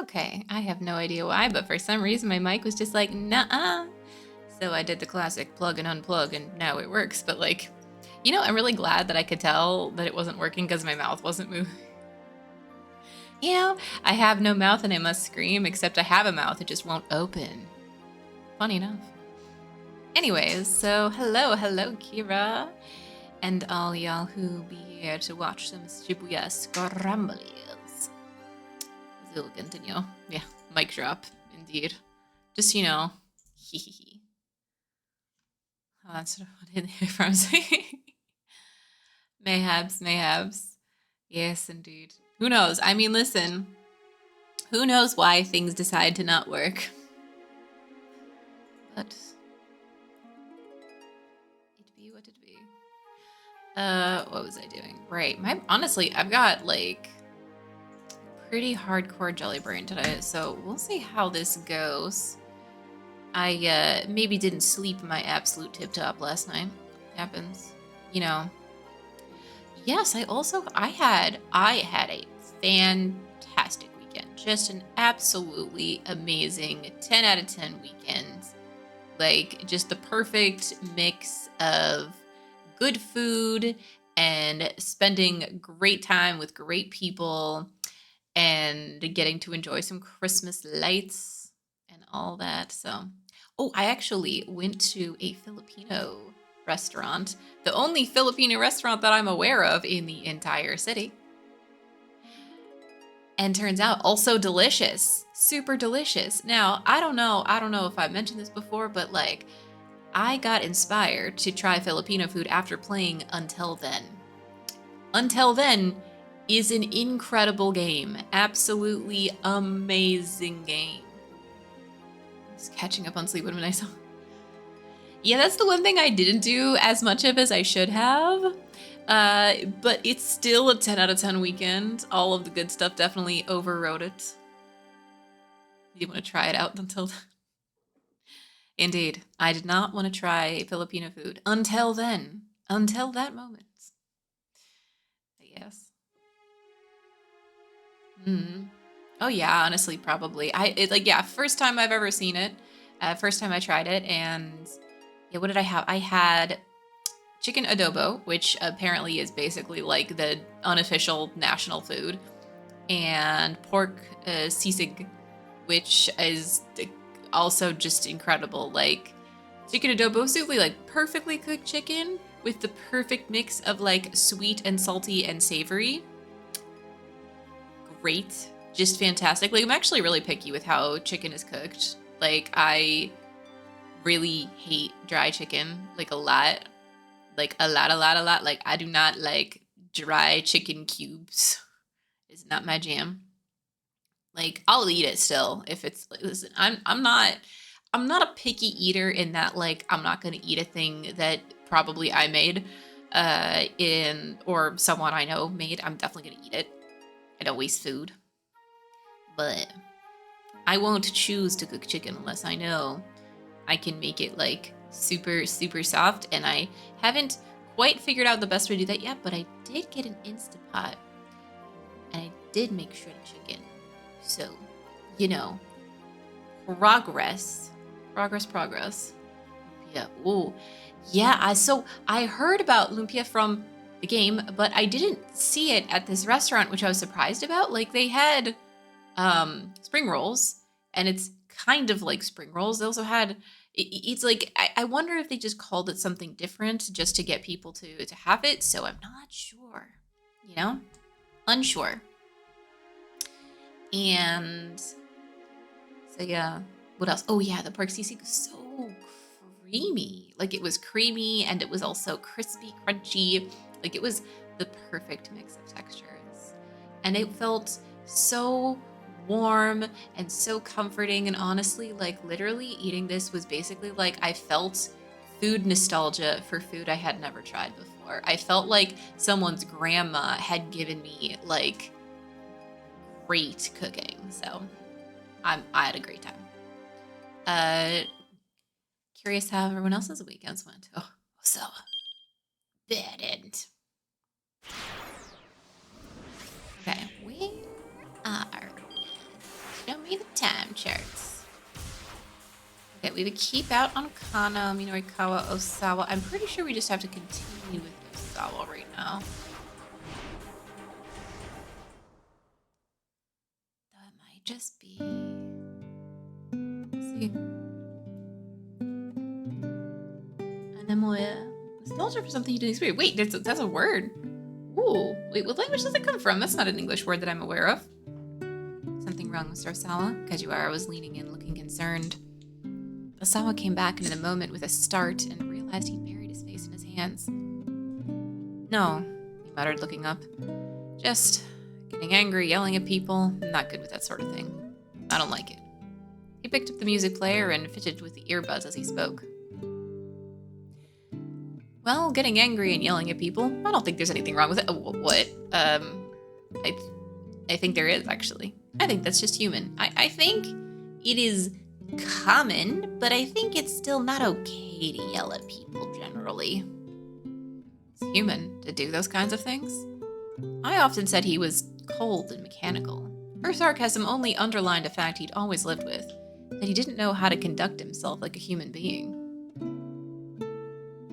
Okay, I have no idea why, but for some reason my mic was just like, nah. So I did the classic plug and unplug, and now it works. But like, I'm really glad that I could tell that it wasn't working because my mouth wasn't moving. I have no mouth and I must scream, except I have a mouth, it just won't open. Funny enough. Anyways, so hello, Kira, and all y'all who be here to watch some Shibuya Scrambles. We'll continue. Yeah, mic drop, indeed. Just, hee hee hee. Oh, that's what I didn't hear from saying. Mayhaps. Yes, indeed. Who knows? I mean, listen. Who knows why things decide to not work? But it be what it be. What was I doing? Right. Honestly, I've got like pretty hardcore jelly brain today, so we'll see how this goes. I maybe didn't sleep my absolute tip top last night. Happens. Yes, I had a fantastic weekend. Just an absolutely amazing 10 out of 10 weekend. Like just the perfect mix of good food and spending great time with great people and getting to enjoy some Christmas lights and all that. So, I actually went to a Filipino restaurant, the only Filipino restaurant that I'm aware of in the entire city. And turns out also delicious, super delicious. Now, I don't know if I mentioned this before, but like I got inspired to try Filipino food after playing Until Then. Until Then is an incredible game. Absolutely amazing game. Just catching up on sleep. What am I? Yeah, that's the one thing I didn't do as much of as I should have. But it's still a 10 out of 10 weekend. All of the good stuff definitely overrode it. You want to try it out until then? Indeed, I did not want to try Filipino food until then. Until that moment. But yes. Oh yeah, honestly, probably. First time I've ever seen it. First time I tried it, and yeah, what did I have? I had chicken adobo, which apparently is basically like the unofficial national food, and pork sisig, which is also just incredible. Like chicken adobo soup, like perfectly cooked chicken with the perfect mix of like sweet and salty and savory. Great, just fantastic. Like I'm actually really picky with how chicken is cooked. Like I really hate dry chicken, like a lot. Like a lot. Like I do not like dry chicken cubes. It's not my jam. Like I'll eat it still if it's listen, I'm not a picky eater in that like I'm not gonna eat a thing that probably I made in or someone I know made. I'm definitely gonna eat it. I don't waste food. But I won't choose to cook chicken unless I know I can make it like super, super soft. And I haven't quite figured out the best way to do that yet, but I did get an Instapot and I did make shredded chicken. So, progress. Yeah. Ooh. Yeah. I heard about lumpia from the game, but I didn't see it at this restaurant, which I was surprised about. Like they had spring rolls, and it's kind of like spring rolls. They also had it's like I wonder if they just called it something different just to get people to have it. So I'm not sure, unsure. And so yeah, what else? Oh yeah, the pork sisig was so creamy. Like it was creamy and it was also crispy, crunchy. Like it was the perfect mix of textures, and it felt so warm and so comforting. And honestly, like literally eating this was basically like I felt food nostalgia for food I had never tried before. I felt like someone's grandma had given me like great cooking. So I had a great time. Curious how everyone else's weekends went. Oh, so bad end. Okay, we are time charts. Okay, we would keep out on Kano, Minorikawa, Osawa. I'm pretty sure we just have to continue with Osawa right now. That might just be... Let's see. Anemoya. Nostalgia for something you didn't experience. Wait, that's a word. Ooh. Wait, what language does it come from? That's not an English word that I'm aware of. Something wrong, Mr. Osawa? Kajiwara was leaning in, looking concerned. Osawa came back in a moment with a start and realized he'd buried his face in his hands. No, he muttered, looking up. Just getting angry, yelling at people. I'm not good with that sort of thing. I don't like it. He picked up the music player and fidgeted with the earbuds as he spoke. Well, getting angry and yelling at people, I don't think there's anything wrong with it. What? I think there is, actually. I think that's just human. I think it is common, but I think it's still not okay to yell at people generally. It's human to do those kinds of things. I often said he was cold and mechanical. Her sarcasm only underlined a fact he'd always lived with, that he didn't know how to conduct himself like a human being.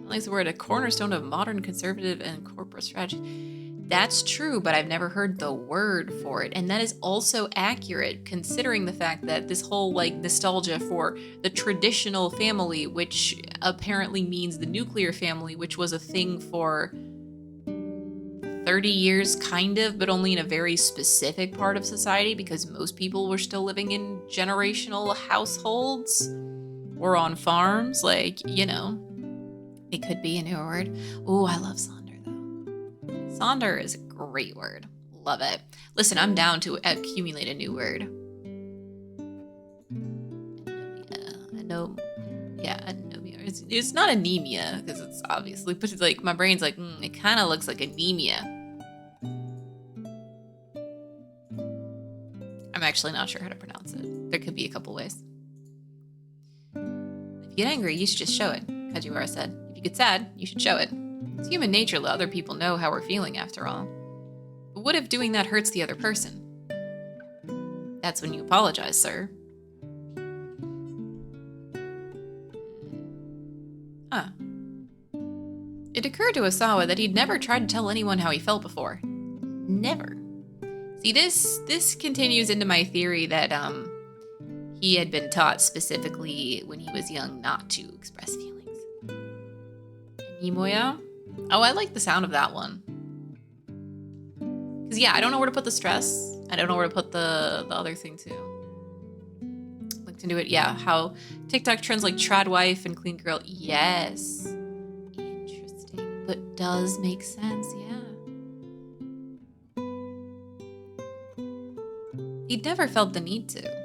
I like the word, a cornerstone of modern conservative and corporate strategy. That's true, but I've never heard the word for it. And that is also accurate, considering the fact that this whole, nostalgia for the traditional family, which apparently means the nuclear family, which was a thing for 30 years, kind of, but only in a very specific part of society, because most people were still living in generational households or on farms. It could be a newer word. Oh, I love Sonder, though. Sonder is a great word. Love it. Listen, I'm down to accumulate a new word. Anomia. It's not anemia, because it's obviously, but it's my brain's it kind of looks like anemia. I'm actually not sure how to pronounce it. There could be a couple ways. If you get angry, you should just show it, Kajiwara said. If you get sad, you should show it. It's human nature to let other people know how we're feeling, after all. But what if doing that hurts the other person? That's when you apologize, sir. Huh. It occurred to Osawa that he'd never tried to tell anyone how he felt before. Never. See, this continues into my theory that he had been taught specifically when he was young not to express feelings. Nimoya? Oh, I like the sound of that one. Because, yeah, I don't know where to put the stress. I don't know where to put the other thing, too. Looked into it, yeah. How TikTok trends like trad wife and clean girl. Yes. Interesting. But does make sense, yeah. He'd never felt the need to.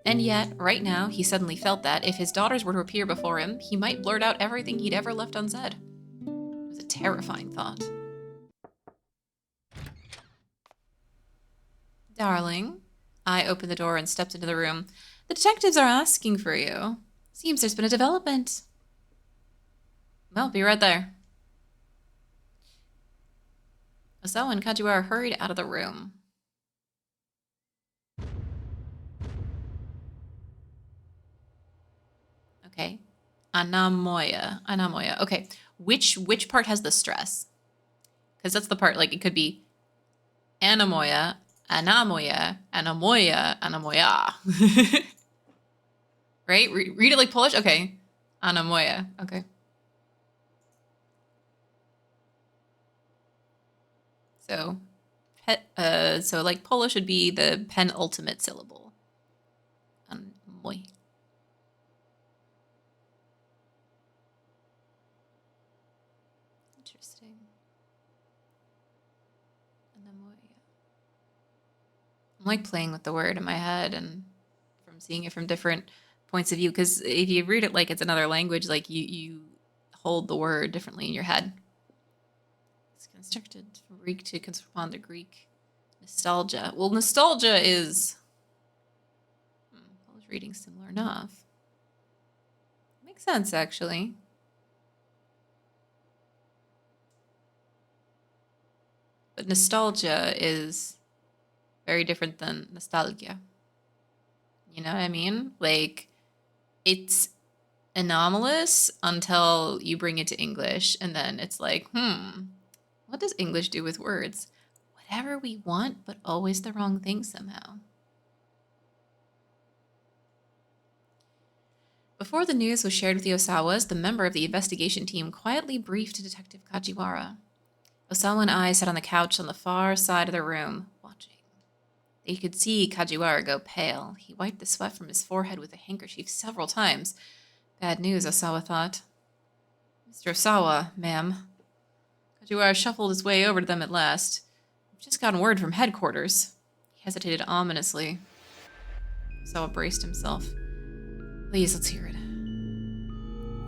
And yet, right now, he suddenly felt that if his daughters were to appear before him, he might blurt out everything he'd ever left unsaid. It was a terrifying thought. Darling, I opened the door and stepped into the room. The detectives are asking for you. Seems there's been a development. Well, be right there. Osawa and Kajiwara hurried out of the room. Okay. Anamoya. Okay. Which part has the stress? Because that's the part, it could be anamoya, anamoya. Right? Read it like Polish? Okay. Anamoya. Okay. So, Polish would be the penultimate syllable. Anamoy. Interesting. Anamoya. I'm playing with the word in my head and from seeing it from different points of view, because if you read it like it's another language, you hold the word differently in your head. It's constructed from Greek to correspond to Greek. Nostalgia. Well, nostalgia is... I was reading similar enough. Makes sense, actually. But nostalgia is very different than nostalgia. You know what I mean? Like, it's anomalous until you bring it to English, and then it's like, what does English do with words? Whatever we want, but always the wrong thing somehow. Before the news was shared with the Osawas, the member of the investigation team quietly briefed Detective Kajiwara. Osawa and I sat on the couch on the far side of the room, watching. They could see Kajiwara go pale. He wiped the sweat from his forehead with a handkerchief several times. Bad news, Osawa thought. Mr. Osawa, ma'am. Kajiwara shuffled his way over to them at last. We've just gotten word from headquarters. He hesitated ominously. Osawa braced himself. Please, let's hear it.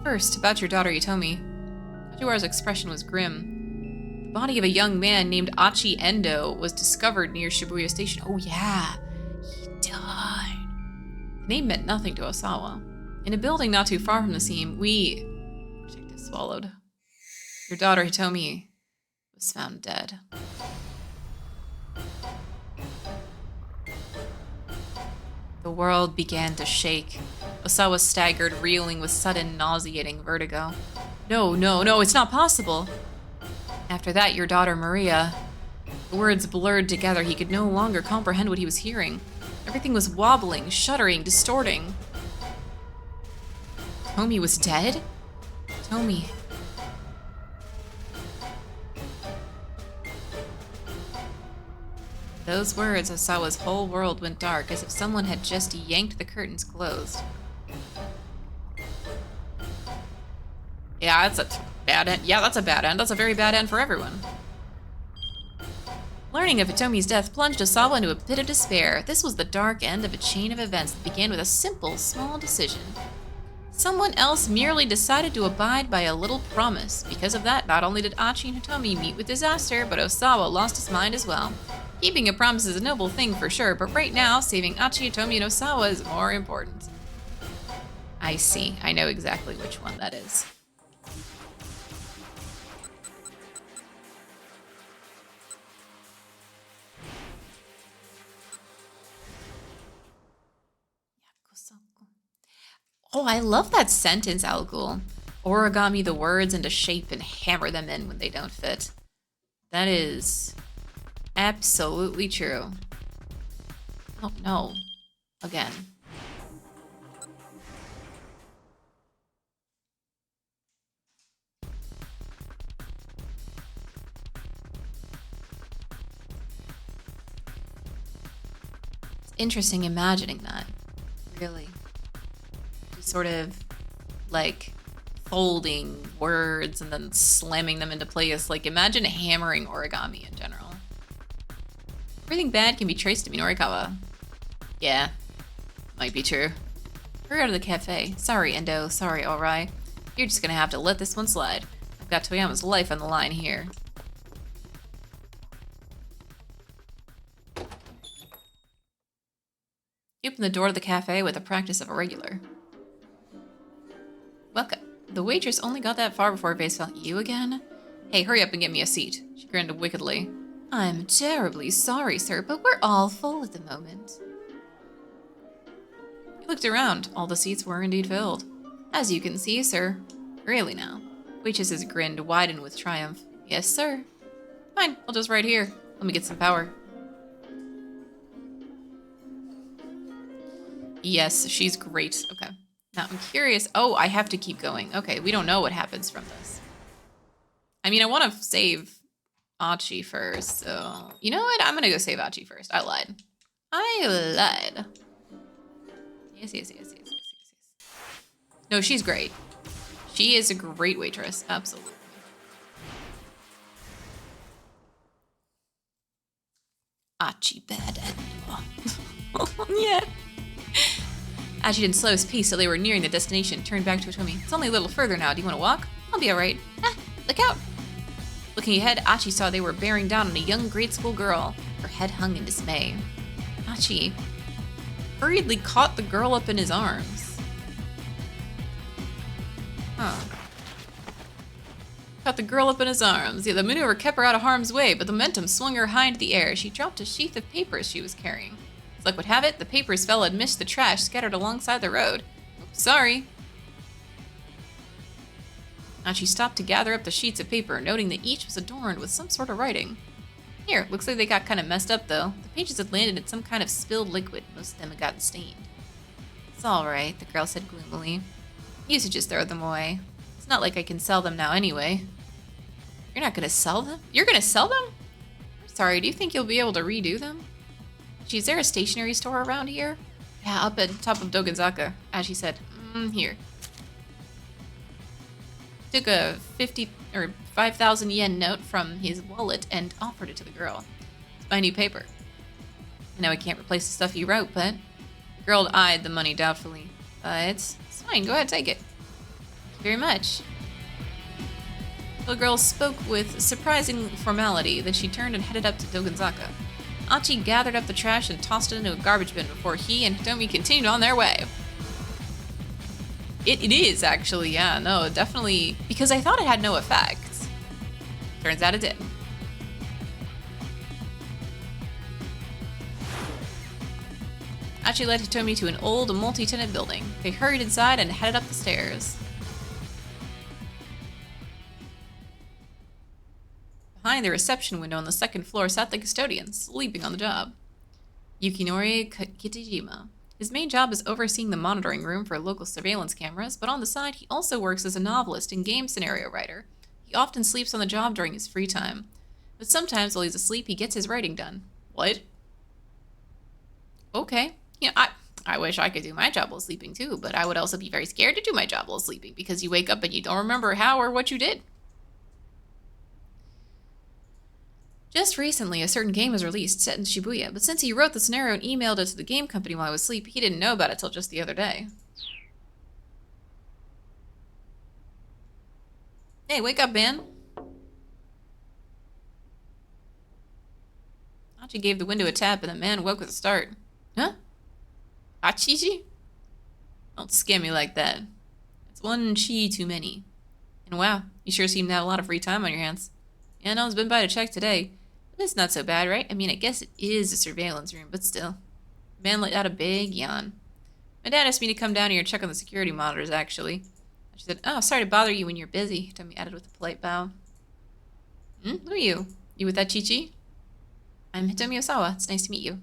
First, about your daughter Hitomi. Kajiwara's expression was grim. The body of a young man named Achi Endo was discovered near Shibuya Station. Oh yeah, he died. The name meant nothing to Osawa. In a building not too far from the scene, Detective swallowed. Your daughter Hitomi was found dead. The world began to shake. Osawa staggered, reeling with sudden, nauseating vertigo. No, it's not possible. After that, your daughter Maria. The words blurred together. He could no longer comprehend what he was hearing. Everything was wobbling, shuddering, distorting. Tomi was dead? Tomi. Those words, Osawa's whole world went dark, as if someone had just yanked the curtains closed. Yeah, that's a bad end. Yeah, that's a bad end. That's a very bad end for everyone. Learning of Hitomi's death plunged Osawa into a pit of despair. This was the dark end of a chain of events that began with a simple, small decision. Someone else merely decided to abide by a little promise. Because of that, not only did Achi and Hitomi meet with disaster, but Osawa lost his mind as well. Keeping a promise is a noble thing for sure, but right now, saving Achi, Hitomi, and Osawa is more important. I see. I know exactly which one that is. Oh, I love that sentence, Algul. Origami the words into shape and hammer them in when they don't fit. That is absolutely true. Oh, no. Again. It's interesting imagining that. Really. Sort of like folding words and then slamming them into place. Like, imagine hammering origami in general. Everything bad can be traced to Minorikawa. Yeah, might be true. Hurry out of the cafe. Sorry, Endo. Sorry, Alright. You're just gonna have to let this one slide. I've got Toyama's life on the line here. He opened the door to the cafe with the practice of a regular. Welcome. The waitress only got that far before her face fell. You again? Hey, hurry up and get me a seat. She grinned wickedly. I'm terribly sorry, sir, but we're all full at the moment. He looked around. All the seats were indeed filled. As you can see, sir. Really now. Waitress's grin widened with triumph. Yes, sir. Fine, I'll just right here. Let me get some power. Yes, she's great. Okay. Now, I'm curious. Oh, I have to keep going. Okay, we don't know what happens from this. I mean, I want to save Achi first, so... You know what? I'm going to go save Achi first. I lied. Yes. No, she's great. She is a great waitress. Absolutely. Achi bad animal. Yeah. Achi didn't slow his pace till they were nearing the destination, turned back to Hitomi. It's only a little further now. Do you want to walk? I'll be alright. Ah, look out! Looking ahead, Achi saw they were bearing down on a young grade school girl. Her head hung in dismay. Achi hurriedly caught the girl up in his arms. Huh. Caught the girl up in his arms. Yeah, the maneuver kept her out of harm's way, but the momentum swung her high into the air. She dropped a sheath of papers she was carrying. As luck would have it, the papers fell amidst the trash scattered alongside the road. Oops, sorry. Achi stopped to gather up the sheets of paper, noting that each was adorned with some sort of writing. Here, looks like they got kind of messed up though. The pages had landed in some kind of spilled liquid. Most of them had gotten stained. It's alright, the girl said gloomily. You should just throw them away. It's not like I can sell them now anyway. You're not gonna sell them? You're gonna sell them? I'm sorry, do you think you'll be able to redo them? Gee, is there a stationery store around here? Yeah, up at top of Dogonzaka, as she said. Here. Took a 50 or 5,000 yen note from his wallet and offered it to the girl. It's my new paper. I know I can't replace the stuff you wrote, but the girl eyed the money doubtfully. It's fine, go ahead, take it. Thank you very much. The girl spoke with surprising formality, then she turned and headed up to Dogonzaka. Achi gathered up the trash and tossed it into a garbage bin before he and Hitomi continued on their way. It is, actually, yeah, no, definitely, because I thought it had no effect. Turns out it did. Achi led Hitomi to an old, multi-tenant building. They hurried inside and headed up the stairs. Behind the reception window on the second floor sat the custodian, sleeping on the job. Yukinori Kitijima. His main job is overseeing the monitoring room for local surveillance cameras, but on the side, he also works as a novelist and game scenario writer. He often sleeps on the job during his free time. But sometimes while he's asleep, he gets his writing done. What? Okay. You know, I wish I could do my job while sleeping too, but I would also be very scared to do my job while sleeping because you wake up and you don't remember how or what you did. Just recently, a certain game was released, set in Shibuya, but since he wrote the scenario and emailed it to the game company while I was asleep, he didn't know about it till just the other day. Hey, wake up, man. Achi gave the window a tap and the man woke with a start. Huh? Achiji? Don't scare me like that. It's one chi too many. And wow, you sure seem to have a lot of free time on your hands. Yeah, no one's been by to check today. But it's not so bad, right? I mean, I guess it is a surveillance room, but still. The man let out a big yawn. My dad asked me to come down here and check on the security monitors, actually. She said, oh, sorry to bother you when you're busy, Tommy added with a polite bow. Who are you? You with that Chi-Chi? I'm Hitomi Osawa. It's nice to meet you.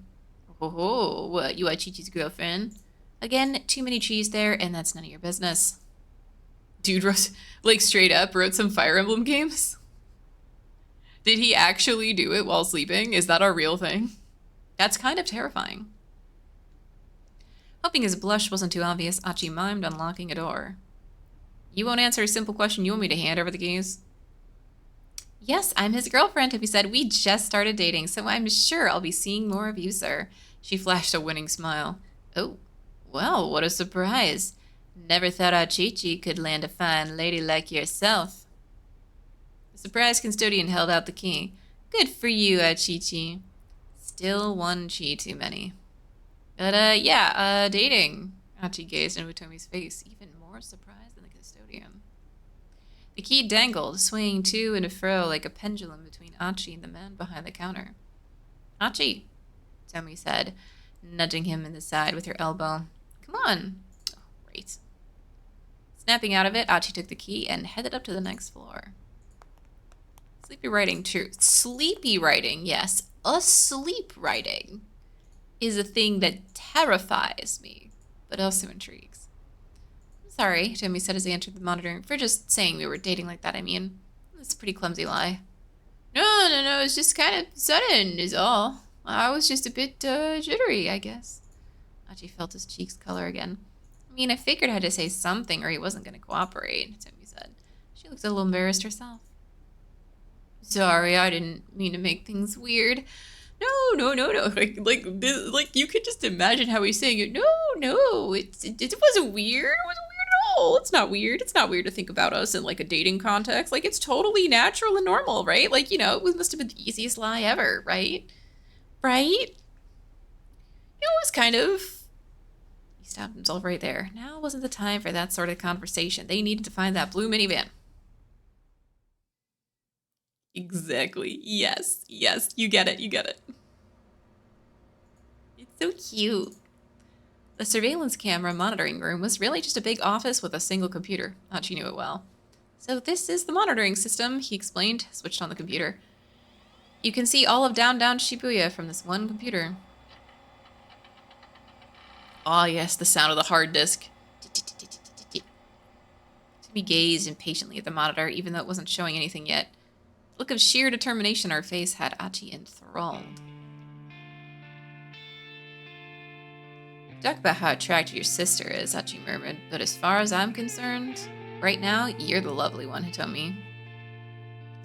Oh, what, you are Chi-Chi's girlfriend? Again, too many cheese there, and that's none of your business. Dude wrote, like, straight up wrote some Fire Emblem games? Did he actually do it while sleeping? Is that a real thing? That's kind of terrifying. Hoping his blush wasn't too obvious, Achi mimed unlocking a door. You won't answer a simple question. You want me to hand over the keys? Yes, I'm his girlfriend, Tippy said. We just started dating, so I'm sure I'll be seeing more of you, sir. She flashed a winning smile. Oh, well, what a surprise. Never thought our Chi-Chi could land a fine lady like yourself. The surprised custodian held out the key. Good for you, Chi-Chi. Still one chi too many. But, yeah, dating. Achi gazed into Tomi's face, even more surprised than the custodian. The key dangled, swaying to and fro like a pendulum between Achi and the man behind the counter. Achi, Tomi said, nudging him in the side with her elbow. Come on. Oh, great. Snapping out of it, Achi took the key and headed up to the next floor. Sleepy writing, true. Sleepy writing, yes. Asleep writing is a thing that terrifies me, but also intrigues. I'm sorry, Tommy said as he entered the monitoring, for just saying we were dating like that, I mean. That's a pretty clumsy lie. No, it's just kind of sudden is all. I was just a bit jittery, I guess. Achi felt his cheeks color again. I mean, I figured I had to say something or he wasn't going to cooperate, Tommy said. She looked a little embarrassed herself. Sorry, I didn't mean to make things weird. No. Like you could just imagine how he's saying it. No, it wasn't weird. It wasn't weird at all. It's not weird. It's not weird to think about us in like a dating context. Like it's totally natural and normal, right? Like, you know, it must have been the easiest lie ever, right? Right? You know, it was kind of... He stopped himself right there. Now wasn't the time for that sort of conversation. They needed to find that blue minivan. Exactly. Yes. You get it. So cute. The surveillance camera monitoring room was really just a big office with a single computer. Hachi knew it well. So this is the monitoring system, he explained, switched on the computer. You can see all of downtown Shibuya from this one computer. Ah, yes, the sound of the hard disk. Timmy gazed impatiently at the monitor, even though it wasn't showing anything yet. The look of sheer determination on her face had Achi enthralled. Talk about how attractive your sister is, Achi murmured, but as far as I'm concerned, right now, you're the lovely one, Hitomi.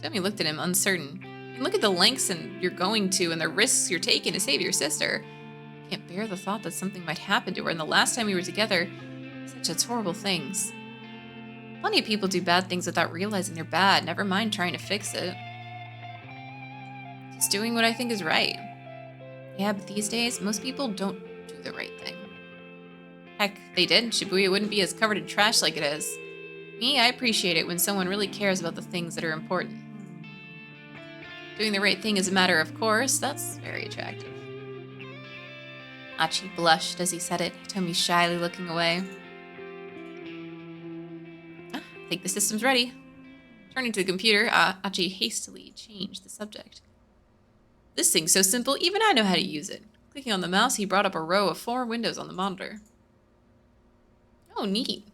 Hitomi looked at him, uncertain. And look at the lengths you're going to and the risks you're taking to save your sister. I can't bear the thought that something might happen to her, and the last time we were together, such horrible things. Plenty of people do bad things without realizing they're bad, never mind trying to fix it. Just doing what I think is right. Yeah, but these days, most people don't do the right thing. Heck, if they did, Shibuya wouldn't be as covered in trash like it is. Me, I appreciate it when someone really cares about the things that are important. Doing the right thing is a matter of course, that's very attractive. Achi blushed as he said it, Hitomi shyly looking away. I think the system's ready. Turning to the computer, Achi hastily changed the subject. This thing's so simple, even I know how to use it. Clicking on the mouse, he brought up a row of 4 windows on the monitor. Oh, neat.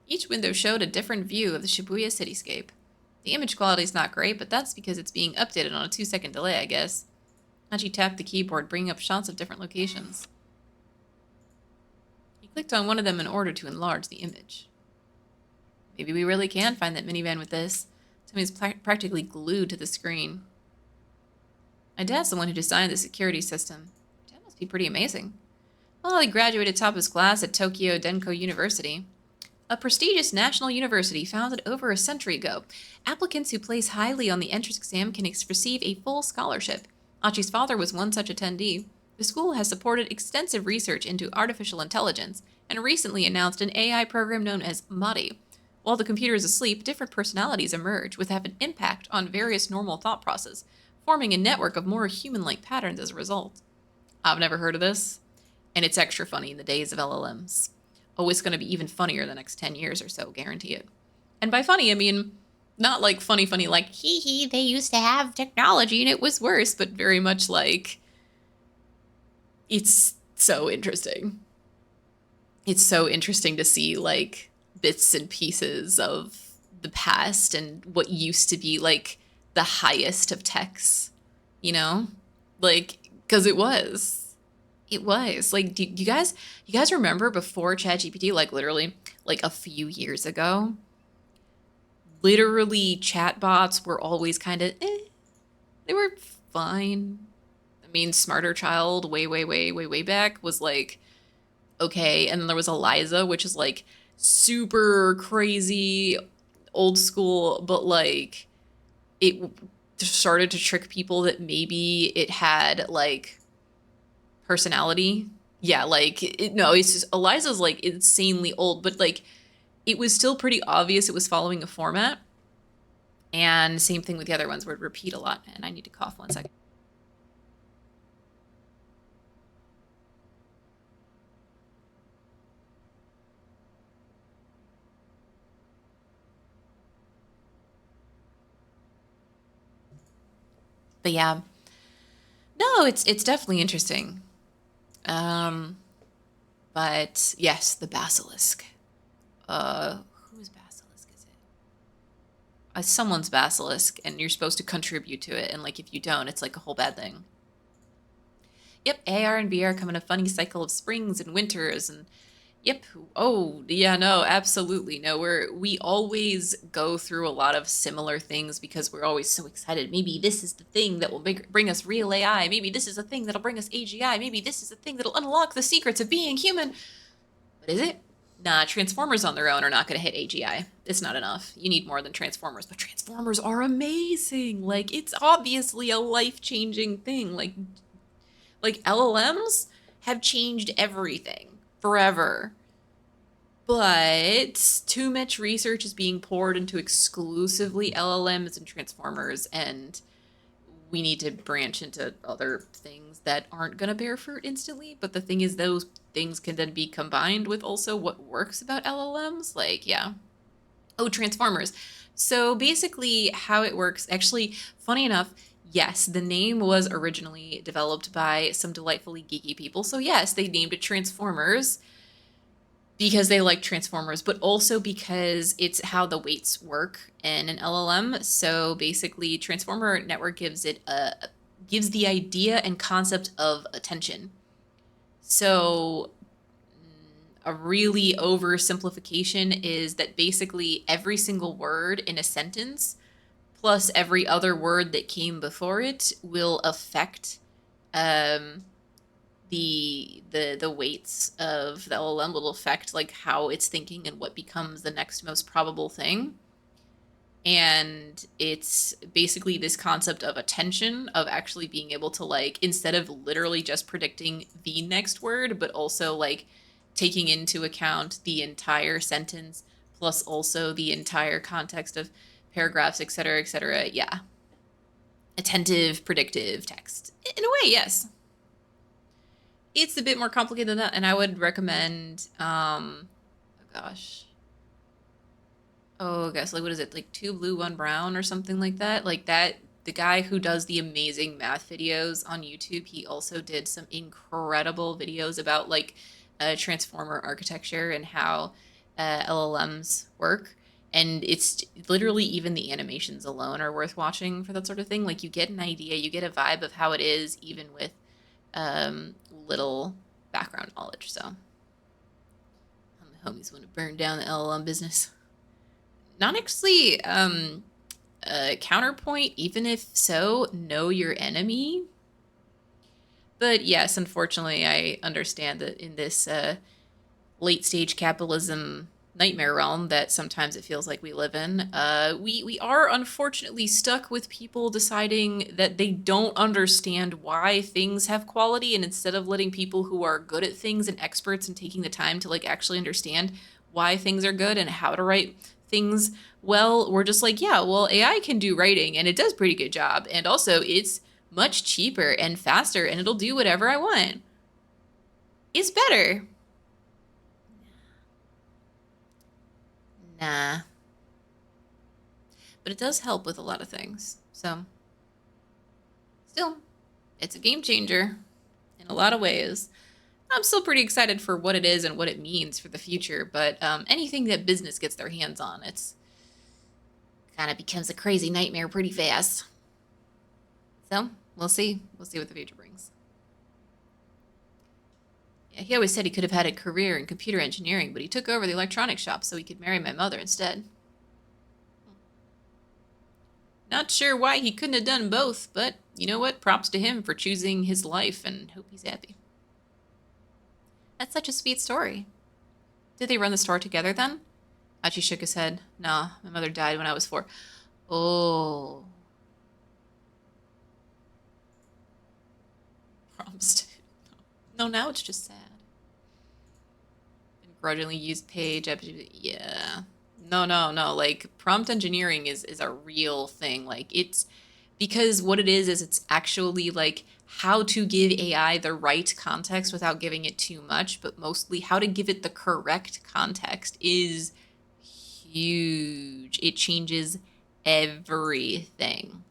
Each window showed a different view of the Shibuya cityscape. The image quality's not great, but that's because it's being updated on a 2-second delay, I guess. Achi tapped the keyboard, bringing up shots of different locations. He clicked on one of them in order to enlarge the image. Maybe we really can find that minivan with this. Tommy's practically glued to the screen. My dad's the one who designed the security system. Dad must be pretty amazing. Well, he graduated top of his class at Tokyo Denko University, a prestigious national university founded over a century ago. Applicants who place highly on the entrance exam can receive a full scholarship. Achi's father was one such attendee. The school has supported extensive research into artificial intelligence and recently announced an AI program known as Mari. While the computer is asleep, different personalities emerge, which have an impact on various normal thought processes, forming a network of more human-like patterns as a result. I've never heard of this, and it's extra funny in the days of LLMs. Oh, it's going to be even funnier the next 10 years or so, guarantee it. And by funny, I mean not like funny like, hee hee, they used to have technology and it was worse, but very much like, it's so interesting. It's so interesting to see, like, bits and pieces of the past and what used to be, like, the highest of techs, you know? Like, because it was. It was. Like, do you guys remember before ChatGPT, like, literally, like, a few years ago? Literally, chatbots were always kind of, they were fine. I mean, Smarter Child way back was, like, okay. And then there was Eliza, which is, like, super crazy, old school, but, like, it started to trick people that maybe it had, like, personality. Yeah, like, it's just, Eliza's, like, insanely old, but, like, it was still pretty obvious it was following a format. And same thing with the other ones, would repeat a lot. And I need to cough 1 second. But yeah, no, it's definitely interesting. But yes, the basilisk. Whose basilisk is it? Someone's basilisk, and you're supposed to contribute to it. And like, if you don't, it's like a whole bad thing. Yep, AR and VR come in a funny cycle of springs and winters, and yep. Oh, yeah, no, absolutely. No, we always go through a lot of similar things because we're always so excited. Maybe this is the thing that will bring us real AI. Maybe this is the thing that'll bring us AGI. Maybe this is the thing that'll unlock the secrets of being human. But is it? Nah, Transformers on their own are not going to hit AGI. It's not enough. You need more than Transformers. But Transformers are amazing. Like, it's obviously a life-changing thing. Like LLMs have changed everything forever. But too much research is being poured into exclusively LLMs and Transformers, and we need to branch into other things that aren't going to bear fruit instantly. But the thing is, those things can then be combined with also what works about LLMs. Like, yeah. Oh, Transformers. So basically, how it works, actually, funny enough, yes, the name was originally developed by some delightfully geeky people. So, yes, they named it Transformers because they like Transformers, but also because it's how the weights work in an LLM. So basically, Transformer Network gives the idea and concept of attention. So a really oversimplification is that basically every single word in a sentence plus every other word that came before it will affect um, the weights of the LLM, will affect like how it's thinking and what becomes the next most probable thing. And it's basically this concept of attention, of actually being able to, like, instead of literally just predicting the next word, but also like taking into account the entire sentence plus also the entire context of paragraphs, et cetera, et cetera. Yeah. Attentive, predictive text. In a way, yes. It's a bit more complicated than that, and I would recommend oh gosh. Oh gosh, like what is it? Like Two Blue, One Brown or something like that? Like that, the guy who does the amazing math videos on YouTube, he also did some incredible videos about like transformer architecture and how LLMs work. And it's literally, even the animations alone are worth watching for that sort of thing. Like you get an idea, you get a vibe of how it is, even with little background knowledge. So my homies want to burn down the LLM business. Not actually counterpoint, even if so, know your enemy. But yes, unfortunately, I understand that in this late stage capitalism nightmare realm that sometimes it feels like we live in, we are unfortunately stuck with people deciding that they don't understand why things have quality, and instead of letting people who are good at things and experts and taking the time to like actually understand why things are good and how to write things well, we're just like, yeah, well, AI can do writing and it does a pretty good job, and also it's much cheaper and faster and it'll do whatever I want. It's better. Nah. But it does help with a lot of things. So, still, it's a game changer in a lot of ways. I'm still pretty excited for what it is and what it means for the future, but anything that business gets their hands on, it's kind of becomes a crazy nightmare pretty fast. So, we'll see. We'll see what the future brings. Yeah, he always said he could have had a career in computer engineering, but he took over the electronics shop so he could marry my mother instead. Not sure why he couldn't have done both, but you know what? Props to him for choosing his life, and hope he's happy. That's such a sweet story. Did they run the store together then? Achi shook his head. Nah, my mother died when I was 4. Oh. Prompts. No, now it's just sad. Begrudgingly used page. Yeah. No. Like, prompt engineering is a real thing. Like, it's because what it is it's actually like how to give AI the right context without giving it too much, but mostly how to give it the correct context is huge. It changes everything.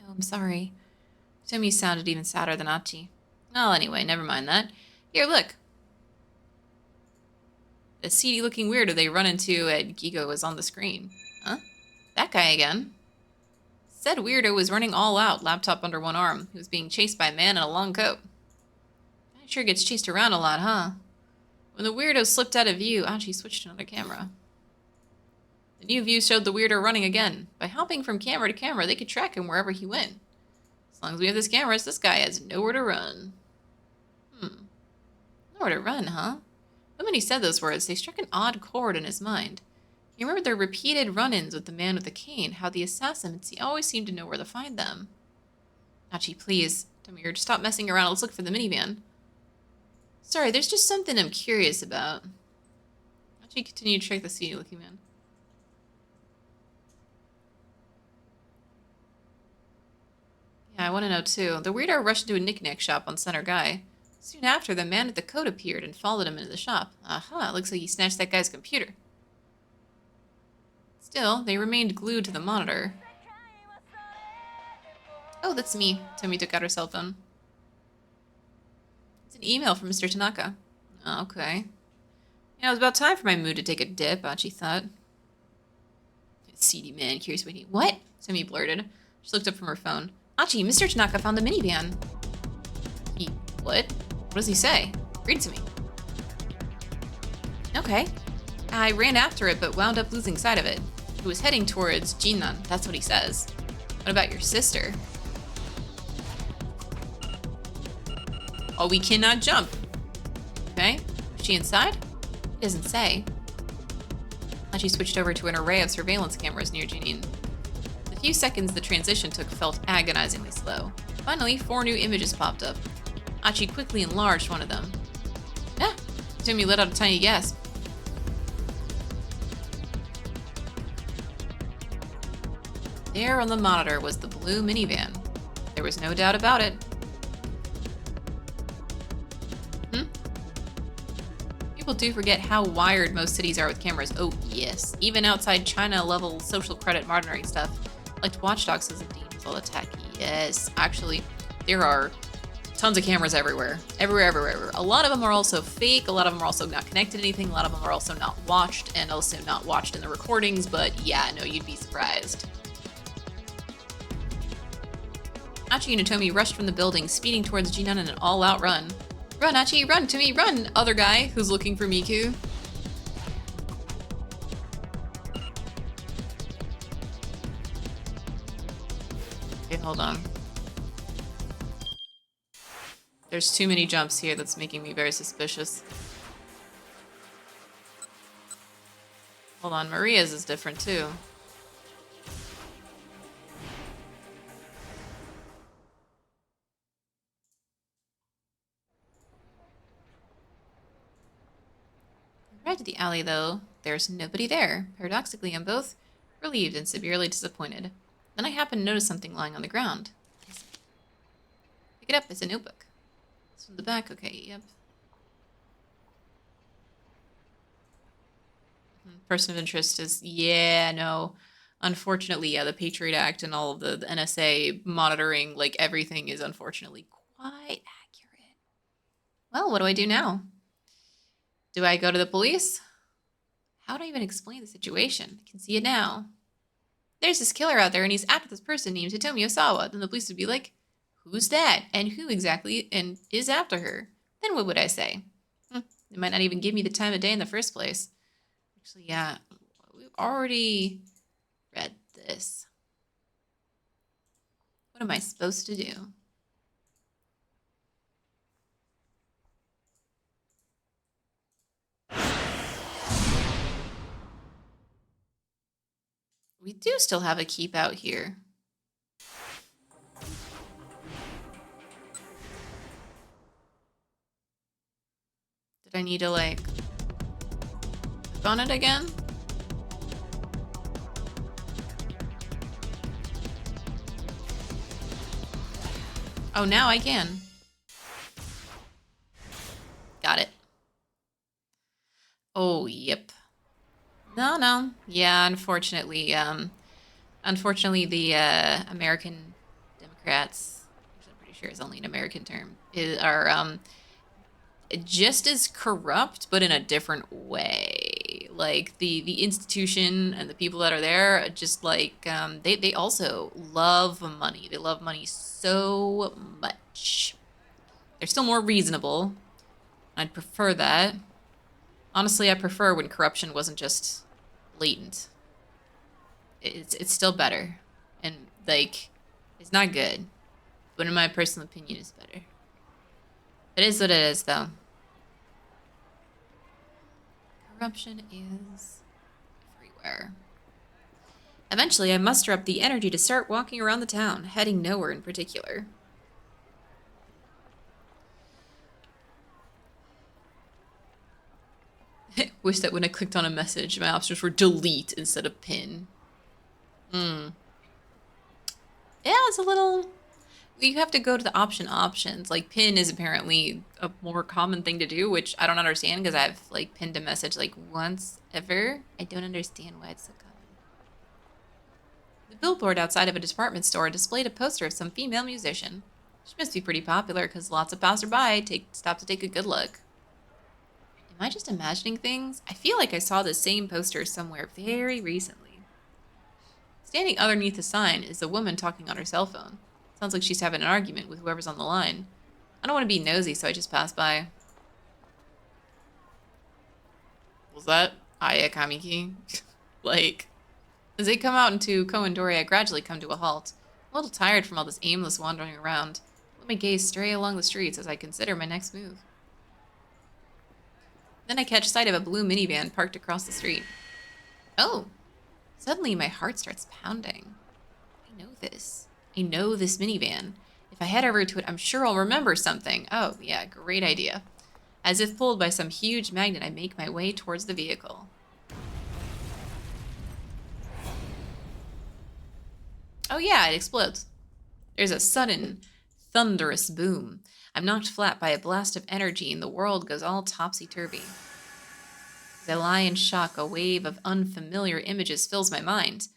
Oh, I'm sorry. Tomi sounded even sadder than Achi. Well, anyway, never mind that. Here, look. The seedy looking weirdo they run into at Gigo was on the screen. Huh? That guy again. Said weirdo was running all out, laptop under one arm. He was being chased by a man in a long coat. Guy sure gets chased around a lot, huh? When the weirdo slipped out of view, Achi switched to another camera. The new view showed the weirdo running again. By hopping from camera to camera, they could track him wherever he went. As long as we have this camera, this guy has nowhere to run. Nowhere to run, huh? When he said those words, they struck an odd chord in his mind. He remembered their repeated run-ins with the man with the cane, how the assassins always seemed to know where to find them. Achi, please. Demir, just stop messing around. Let's look for the minivan. Sorry, there's just something I'm curious about. Achi continued to check the seedy-looking man. Yeah, I want to know too. The weirdo rushed into a knick-knack shop on Center Guy. Soon after, the man at the coat appeared and followed him into the shop. Aha, looks like he snatched that guy's computer. Still, they remained glued to the monitor. Oh, that's me. Tomi took out her cell phone. It's an email from Mr. Tanaka. Okay. Yeah, it was about time for my mood to take a dip, Achi thought. Seedy man, curious what he... What? Tomi blurted. She looked up from her phone. Achi, Mr. Tanaka found the minivan. He... What? What does he say? Read it to me. Okay. I ran after it, but wound up losing sight of it. It was heading towards Jinnan. That's what he says. What about your sister? Oh, we cannot jump. Okay. Is she inside? It doesn't say. Achi switched over to an array of surveillance cameras near Junin. The few seconds the transition took felt agonizingly slow. Finally, 4 new images popped up. Achi quickly enlarged one of them. Ah! Tomi let out a tiny gasp. There on the monitor was the blue minivan. There was no doubt about it. People do forget how wired most cities are with cameras. Oh, yes. Even outside China-level social credit monitoring stuff, like Watch Dogs as a deemed attack. Yes. Actually, there are tons of cameras everywhere. Everywhere. A lot of them are also fake. A lot of them are also not connected to anything. A lot of them are also not watched, and also not watched in the recordings. But yeah, no, you'd be surprised. Achi and Tomi rushed from the building, speeding towards Jinan in an all-out run. Run, Achi, run, Tomi, run! Other guy who's looking for Miku. Okay, hold on. There's too many jumps here that's making me very suspicious. Hold on, Maria's is different too. Arrived at the alley, though. There's nobody there. Paradoxically, I'm both relieved and severely disappointed. Then I happen to notice something lying on the ground. Pick it up. It's a notebook. It's from the back. Okay, yep. Person of interest is... Yeah, no. Unfortunately, yeah, the Patriot Act and all of the NSA monitoring, like, everything is unfortunately quite accurate. Well, what do I do now? Do I go to the police? How do I even explain the situation? I can see it now. There's this killer out there and he's after this person named Hitomi Osawa. Then the police would be like, who's that? And who exactly and is after her? Then what would I say? They might not even give me the time of day in the first place. Actually, yeah, we've already read this. What am I supposed to do? We do still have a keep out here. Did I need to, like, click on it again? Oh, now I can. Got it. Oh, yep. No. Yeah, unfortunately, the American Democrats, which I'm pretty sure is only an American term, are just as corrupt, but in a different way. Like the institution and the people that are there, just like they also love money. They love money so much. They're still more reasonable. I'd prefer that. Honestly, I prefer when corruption wasn't just blatant. It's still better. And, like, it's not good. But in my personal opinion, it's better. It is what it is, though. Corruption is everywhere. Eventually, I muster up the energy to start walking around the town, heading nowhere in particular. I wish that when I clicked on a message, my options were delete instead of pin. Yeah, it's a little You have to go to the options. Like pin is apparently a more common thing to do, which I don't understand because I've like pinned a message like once ever. I don't understand why it's so common. The billboard outside of a department store displayed a poster of some female musician. She must be pretty popular because lots of passerby stop to take a good look. Am I just imagining things? I feel like I saw the same poster somewhere very recently. Standing underneath the sign is a woman talking on her cell phone. Sounds like she's having an argument with whoever's on the line. I don't want to be nosy, so I just pass by. Was that Aya Kamiki? Like, as they come out into Koendori, I gradually come to a halt. I'm a little tired from all this aimless wandering around. Let my gaze stray along the streets as I consider my next move. Then I catch sight of a blue minivan parked across the street. Oh! Suddenly my heart starts pounding. I know this. I know this minivan. If I head over to it, I'm sure I'll remember something. Oh, yeah, great idea. As if pulled by some huge magnet, I make my way towards the vehicle. Oh yeah, it explodes. There's a sudden, thunderous boom. I'm knocked flat by a blast of energy and the world goes all topsy-turvy. As I lie in shock, a wave of unfamiliar images fills my mind.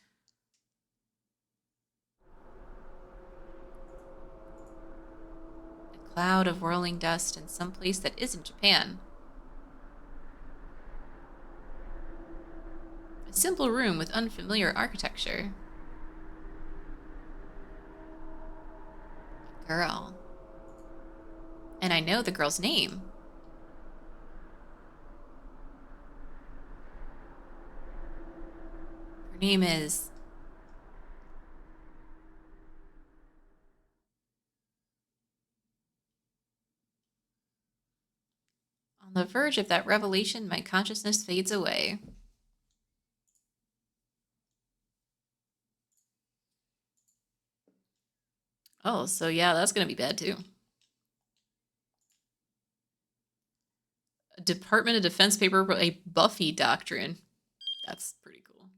A cloud of whirling dust in some place that isn't Japan. A simple room with unfamiliar architecture. A girl. And I know the girl's name. Her name is... On the verge of that revelation, my consciousness fades away. Oh, so yeah, that's gonna be bad too. A Department of Defense paper, a Buffy doctrine. That's pretty cool.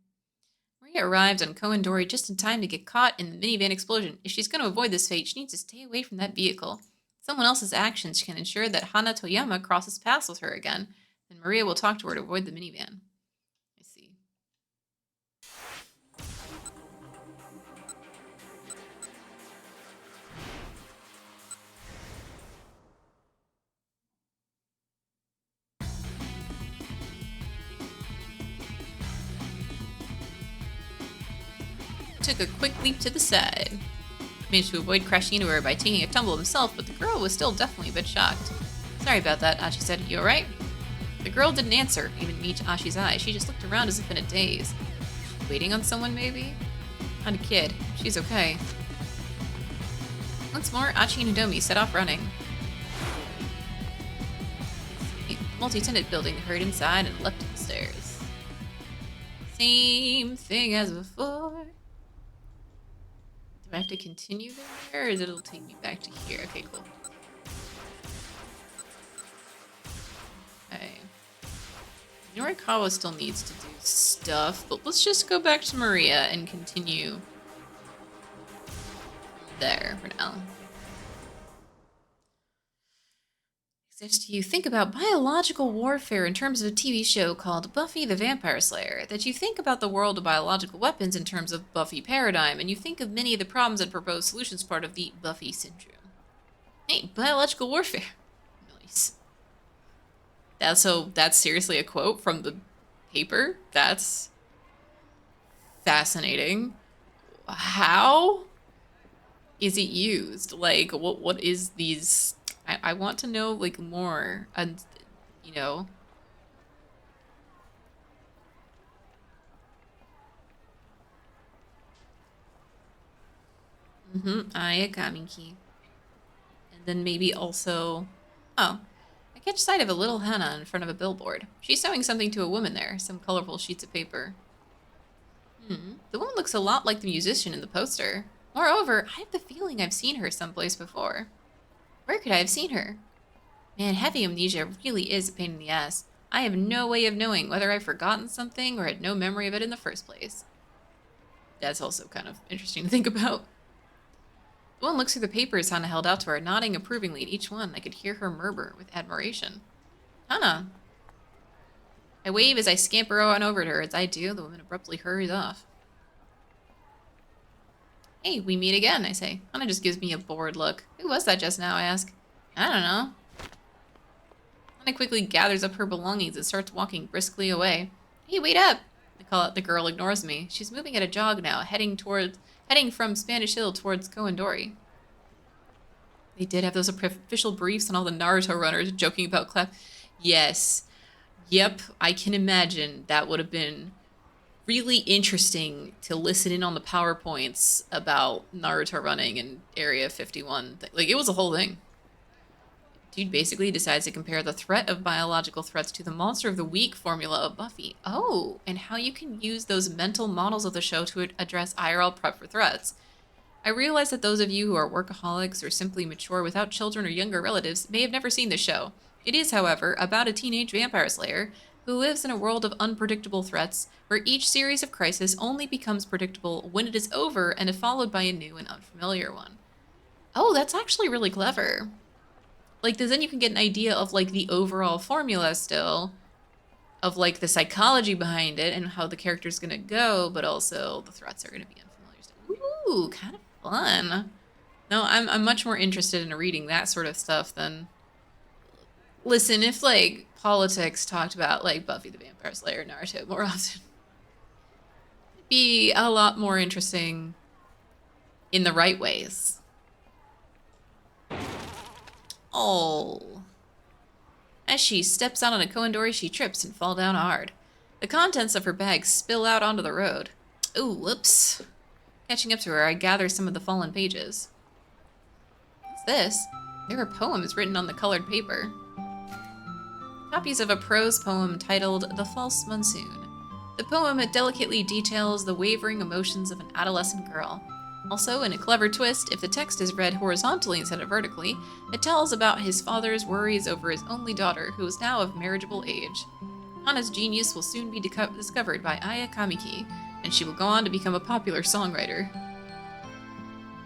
Maria arrived on Koendori just in time to get caught in the minivan explosion. If she's going to avoid this fate, she needs to stay away from that vehicle. Someone else's actions can ensure that Hana Toyama crosses paths with her again. Then Maria will talk to her to avoid the minivan. I see. Took a quick leap to the side. Managed to avoid crashing into her by taking a tumble himself, but the girl was still definitely a bit shocked. Sorry about that, Ashi said. You alright? The girl didn't answer, even meet Ashi's eyes. She just looked around as if in a daze. Waiting on someone, maybe? Not a kid. She's okay. Once more, Achi and Hidomi set off running. The multi-tenant building hurried inside and leapt up the stairs. Same thing as before. Do I have to continue there, or it'll take me back to here? Okay, cool. Okay. Norikawa still needs to do stuff, but let's just go back to Maria and continue there for now. If you think about biological warfare in terms of a TV show called Buffy the Vampire Slayer, that you think about the world of biological weapons in terms of Buffy paradigm, and you think of many of the problems and proposed solutions part of the Buffy syndrome. Hey, biological warfare. Nice. That's seriously a quote from the paper? That's fascinating. How is it used? Like, what is these... I want to know, like, more, and, you know. Ayakamiki. And then maybe also... Oh. I catch sight of a little Hana in front of a billboard. She's showing something to a woman there, some colorful sheets of paper. The woman looks a lot like the musician in the poster. Moreover, I have the feeling I've seen her someplace before. Where could I have seen her? Man, heavy amnesia really is a pain in the ass. I have no way of knowing whether I've forgotten something or had no memory of it in the first place. That's also kind of interesting to think about. The one looks through the papers Hana held out to her, nodding approvingly at each one. I could hear her murmur with admiration. Hana! I wave as I scamper on over to her. As I do, the woman abruptly hurries off. Hey, we meet again, I say. Hana just gives me a bored look. Who was that just now, I ask. I don't know. Hana quickly gathers up her belongings and starts walking briskly away. Hey, wait up! I call out. The girl ignores me. She's moving at a jog now, heading from Spanish Hill towards Koendori. They did have those official briefs on all the Naruto runners joking about clap. Yes. Yep, I can imagine that would have been really interesting to listen in on the PowerPoints about Naruto running in Area 51. Like, it was a whole thing. Dude basically decides to compare the threat of biological threats to the monster of the week formula of Buffy. Oh, and how you can use those mental models of the show to address IRL prep for threats. I realize that those of you who are workaholics or simply mature without children or younger relatives may have never seen the show. It is, however, about a teenage vampire slayer who lives in a world of unpredictable threats, where each series of crisis only becomes predictable when it is over and is followed by a new and unfamiliar one. Oh, that's actually really clever. Like, then you can get an idea of, like, the overall formula still, of, like, the psychology behind it and how the character's gonna go, but also the threats are gonna be unfamiliar stuff. Ooh, kind of fun. No, I'm much more interested in reading that sort of stuff than... Listen, if, like, politics talked about, like, Buffy the Vampire Slayer, Naruto more often, it'd be a lot more interesting in the right ways. Oh. As she steps out on a Koendori, she trips and falls down hard. The contents of her bag spill out onto the road. Ooh, whoops. Catching up to her, I gather some of the fallen pages. What's this? There are poems written on the colored paper. Copies of a prose poem titled The False Monsoon. The poem delicately details the wavering emotions of an adolescent girl. Also, in a clever twist, if the text is read horizontally instead of vertically, it tells about his father's worries over his only daughter, who is now of marriageable age. Hana's genius will soon be discovered by Aya Kamiki, and she will go on to become a popular songwriter.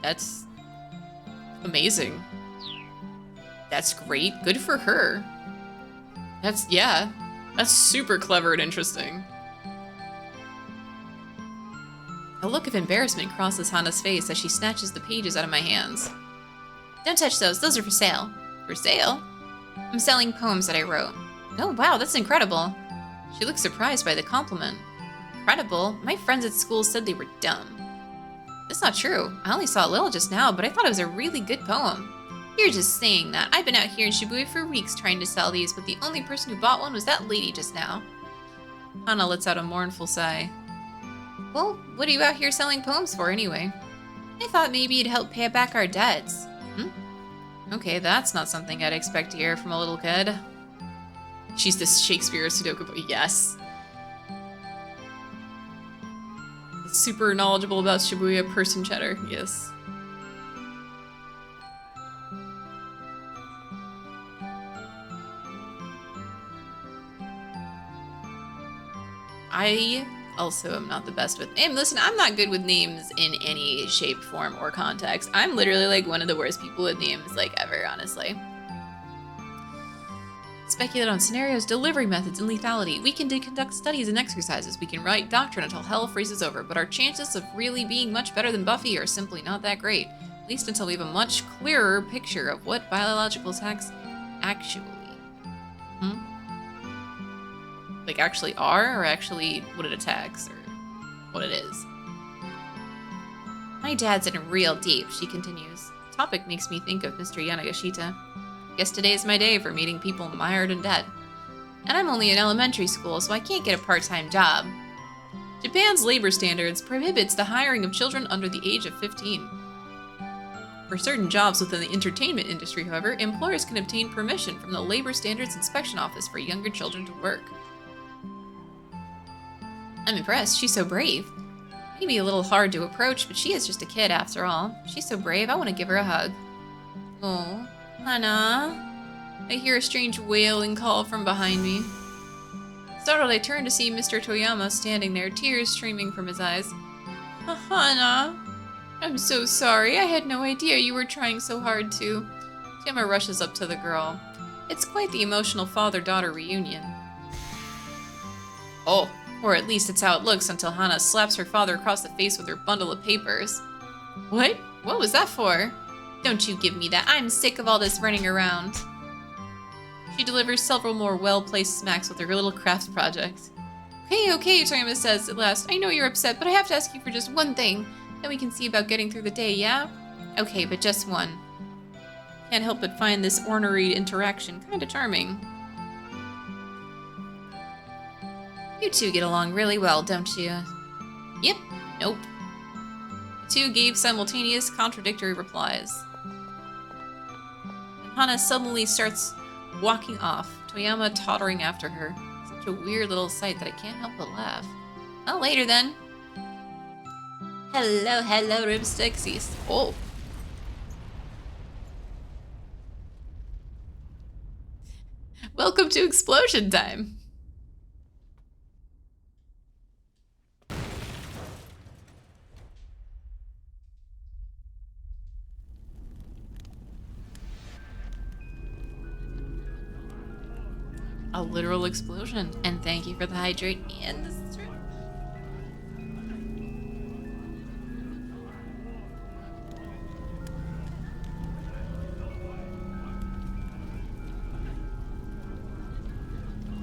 That's amazing. That's great. Good for her. That's super clever and interesting. A look of embarrassment crosses Hana's face as she snatches the pages out of my hands. Don't touch those are for sale. For sale? I'm selling poems that I wrote. Oh wow, that's incredible. She looks surprised by the compliment. Incredible? My friends at school said they were dumb. That's not true. I only saw a little just now, but I thought it was a really good poem. You're just saying that. I've been out here in Shibuya for weeks trying to sell these, but the only person who bought one was that lady just now. Hana lets out a mournful sigh. Well, what are you out here selling poems for anyway? I thought maybe you'd help pay back our debts. Okay, that's not something I'd expect to hear from a little kid. She's this Shakespeare Sudoku boy. Yes. Super knowledgeable about Shibuya person cheddar. Yes. I also am not the best with names. Listen, I'm not good with names in any shape, form, or context. I'm literally like one of the worst people with names like ever, honestly. Speculate on scenarios, delivery methods, and lethality. We can conduct studies and exercises. We can write doctrine until hell freezes over, but our chances of really being much better than Buffy are simply not that great. At least until we have a much clearer picture of what biological attacks actually like actually are, or actually what it attacks, or what it is. My dad's in real deep, she continues. The topic makes me think of Mr. Yanagashita. Guess today's my day for meeting people mired in debt. And I'm only in elementary school, so I can't get a part-time job. Japan's labor standards prohibits the hiring of children under the age of 15. For certain jobs within the entertainment industry, however, employers can obtain permission from the Labor Standards Inspection Office for younger children to work. I'm impressed. She's so brave. Maybe a little hard to approach, but she is just a kid after all. She's so brave, I want to give her a hug. Oh, Hana. I hear a strange wailing call from behind me. Startled, I turn to see Mr. Toyama standing there, tears streaming from his eyes. Hana, I'm so sorry. I had no idea you were trying so hard to. Gemma rushes up to the girl. It's quite the emotional father-daughter reunion. Oh, or at least it's how it looks until Hana slaps her father across the face with her bundle of papers. What? What was that for? Don't you give me that. I'm sick of all this running around. She delivers several more well-placed smacks with her little craft project. Okay, Toyama says at last. I know you're upset, but I have to ask you for just one thing. Then we can see about getting through the day, yeah? Okay, but just one. Can't help but find this ornery interaction kinda charming. You two get along really well, don't you? Yep. Nope. The two gave simultaneous, contradictory replies. And Hana suddenly starts walking off, Toyama tottering after her. Such a weird little sight that I can't help but laugh. Well, later then. Hello, Ripstixies. Oh. Welcome to explosion time. A literal explosion. And thank you for the hydrate and the strip.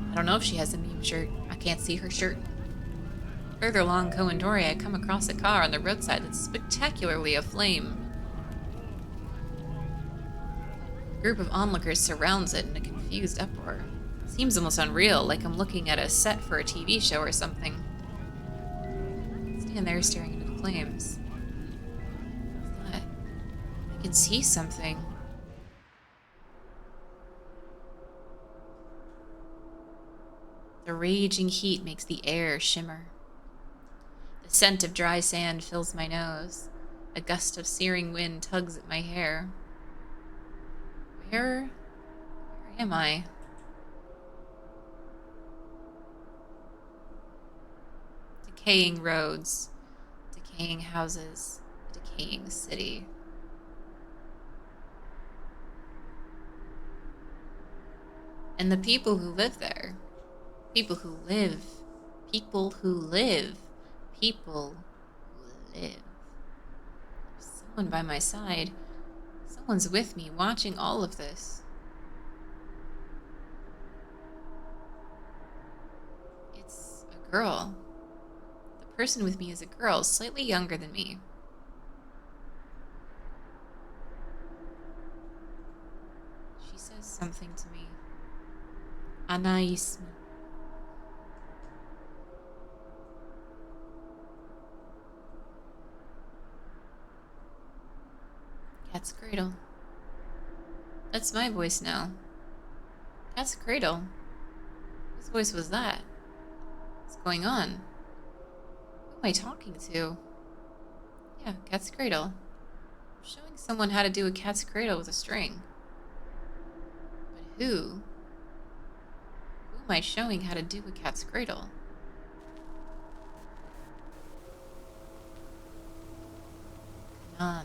I don't know if she has a meme shirt. I can't see her shirt. Further along Kowendori, I come across a car on the roadside that's spectacularly aflame. A group of onlookers surrounds it in a confused uproar. Seems almost unreal, like I'm looking at a set for a TV show or something. I stand there staring into the flames. What's that? I can see something. The raging heat makes the air shimmer. The scent of dry sand fills my nose. A gust of searing wind tugs at my hair. Where am I? Decaying roads, decaying houses, a decaying city. And the people who live there. People who live. People who live. People who live. There's someone by my side. Someone's with me, watching all of this. It's a girl. The person with me is a girl, slightly younger than me. She says something to me. Anaïsme. Cat's Cradle. That's my voice now. Cat's Cradle. Whose voice was that? What's going on? Who am I talking to? Yeah, Cat's Cradle. I'm showing someone how to do a cat's cradle with a string. But who? Who am I showing how to do a cat's cradle? Kanan.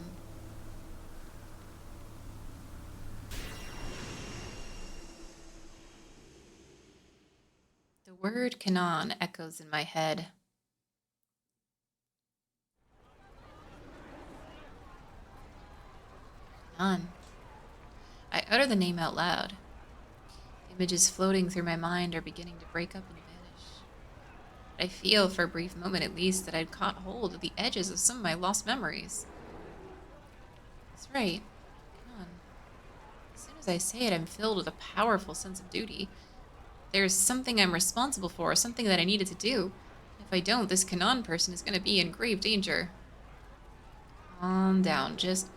The word Kanan echoes in my head. Kanan. I utter the name out loud. Images floating through my mind are beginning to break up and vanish. I feel, for a brief moment at least, that I'd caught hold of the edges of some of my lost memories. That's right. Come on. As soon as I say it, I'm filled with a powerful sense of duty. There's something I'm responsible for, something that I needed to do. If I don't, this Kanan person is going to be in grave danger. Calm down. Just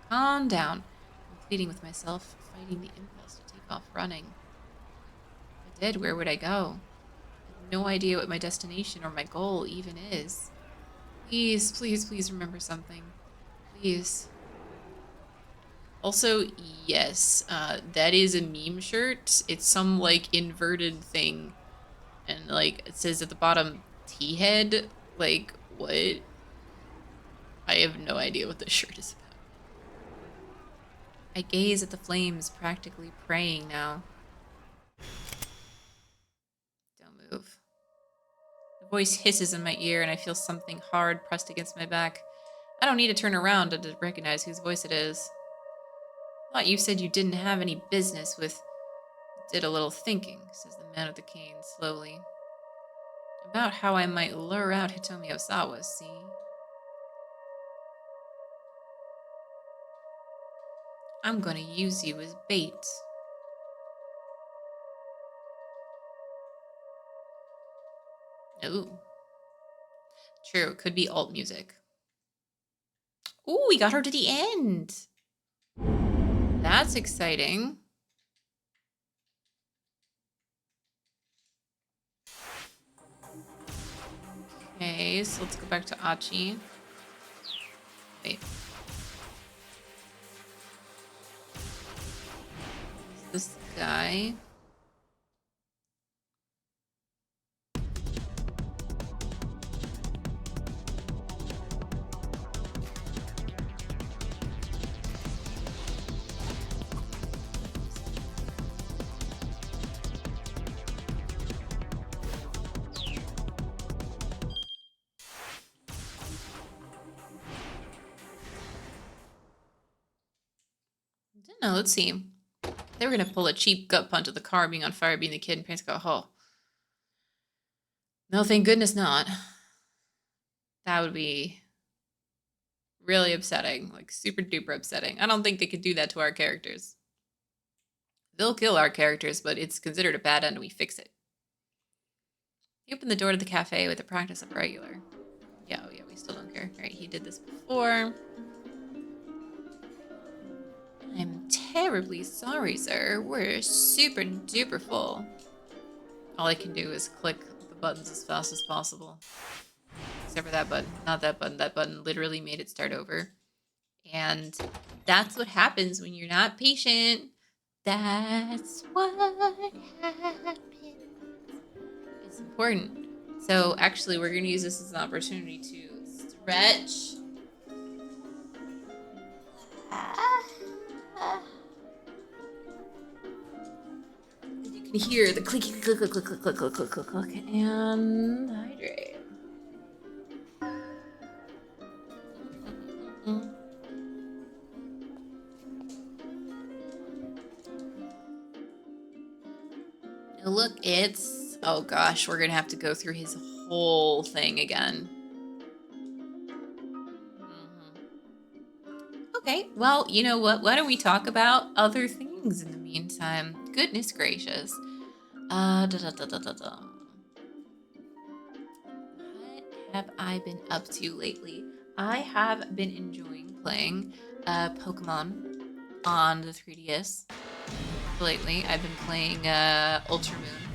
calm down. I'm pleading with myself, fighting the impulse to take off running. If I did, where would I go? I have no idea what my destination or my goal even is. Please, please, please remember something. Please. Also, yes, that is a meme shirt. It's some, like, inverted thing. And, like, it says at the bottom, T-head. Like, what? I have no idea what this shirt is about. I gaze at the flames, practically praying now. Don't move. The voice hisses in my ear, and I feel something hard pressed against my back. I don't need to turn around to recognize whose voice it is. I thought you said you didn't have any business with... Did a little thinking, says the man with the cane slowly. About how I might lure out Hitomi Osawa, see? I'm gonna use you as bait. Ooh. True, it could be alt music. Ooh, we got her to the end. That's exciting. Okay, so let's go back to Achi. Wait. This guy. No, let's see. They were gonna pull a cheap gut punch at the car being on fire, being the kid, and parents go, oh. No, thank goodness not. That would be really upsetting, like super duper upsetting. I don't think they could do that to our characters. They'll kill our characters, but it's considered a bad end and we fix it. He opened the door to the cafe with the practice of regular. Yeah, oh yeah, we still don't care. All right, he did this before. I'm terribly sorry, sir. We're super duper full. All I can do is click the buttons as fast as possible. Except for that button. Not that button. That button literally made it start over. And that's what happens when you're not patient. That's what happens. It's important. So actually, we're going to use this as an opportunity to stretch. You can hear the clicky click click click click click click click click click and hydrate. Look, it's... Oh gosh, we're gonna have to go through his whole thing again. Okay, well, you know what? Why don't we talk about other things in the meantime? Goodness gracious. What have I been up to lately? I have been enjoying playing Pokemon on the 3DS. Lately, I've been playing Ultra Moon.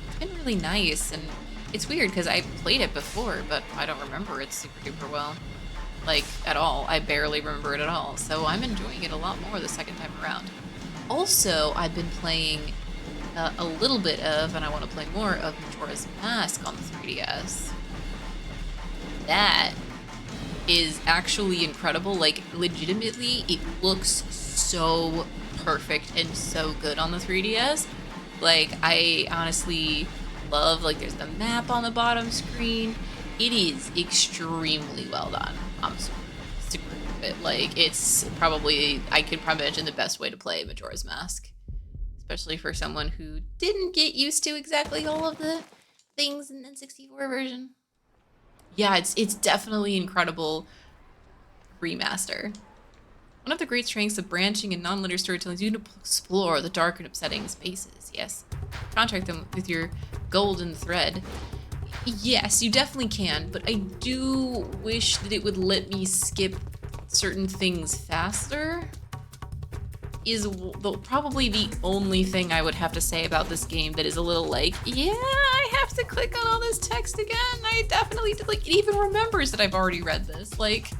It's been really nice, and it's weird because I played it before, but I don't remember it super duper well. Like, at all. I barely remember it at all. So I'm enjoying it a lot more the second time around. Also, I've been playing a little bit of, and I want to play more of, Majora's Mask on the 3DS. That is actually incredible. Like, legitimately, it looks so perfect and so good on the 3DS. Like, I honestly love, like, there's the map on the bottom screen. It is extremely well done. I'm super it. Like, it's probably, I could probably imagine the best way to play Majora's Mask. Especially for someone who didn't get used to exactly all of the things in the N64 version. Yeah, it's definitely incredible remaster. One of the great strengths of branching and non-linear storytelling is you can explore the dark and upsetting spaces. Yes. Contract them with your golden thread. Yes, you definitely can, but I do wish that it would let me skip certain things faster. Is probably the only thing I would have to say about this game that is a little like, yeah, I have to click on all this text again. I definitely did. Like, it even remembers that I've already read this. Like,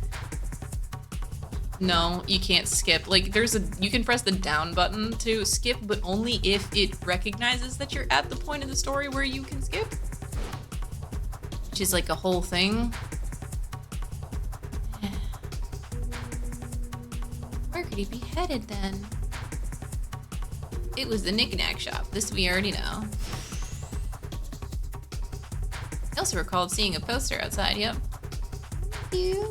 no, you can't skip. Like, you can press the down button to skip, but only if it recognizes that you're at the point in the story where you can skip. Which is like a whole thing. could he be headed then? It was the knick-knack shop. This we already know. I also recalled seeing a poster outside. Yep. Thank you.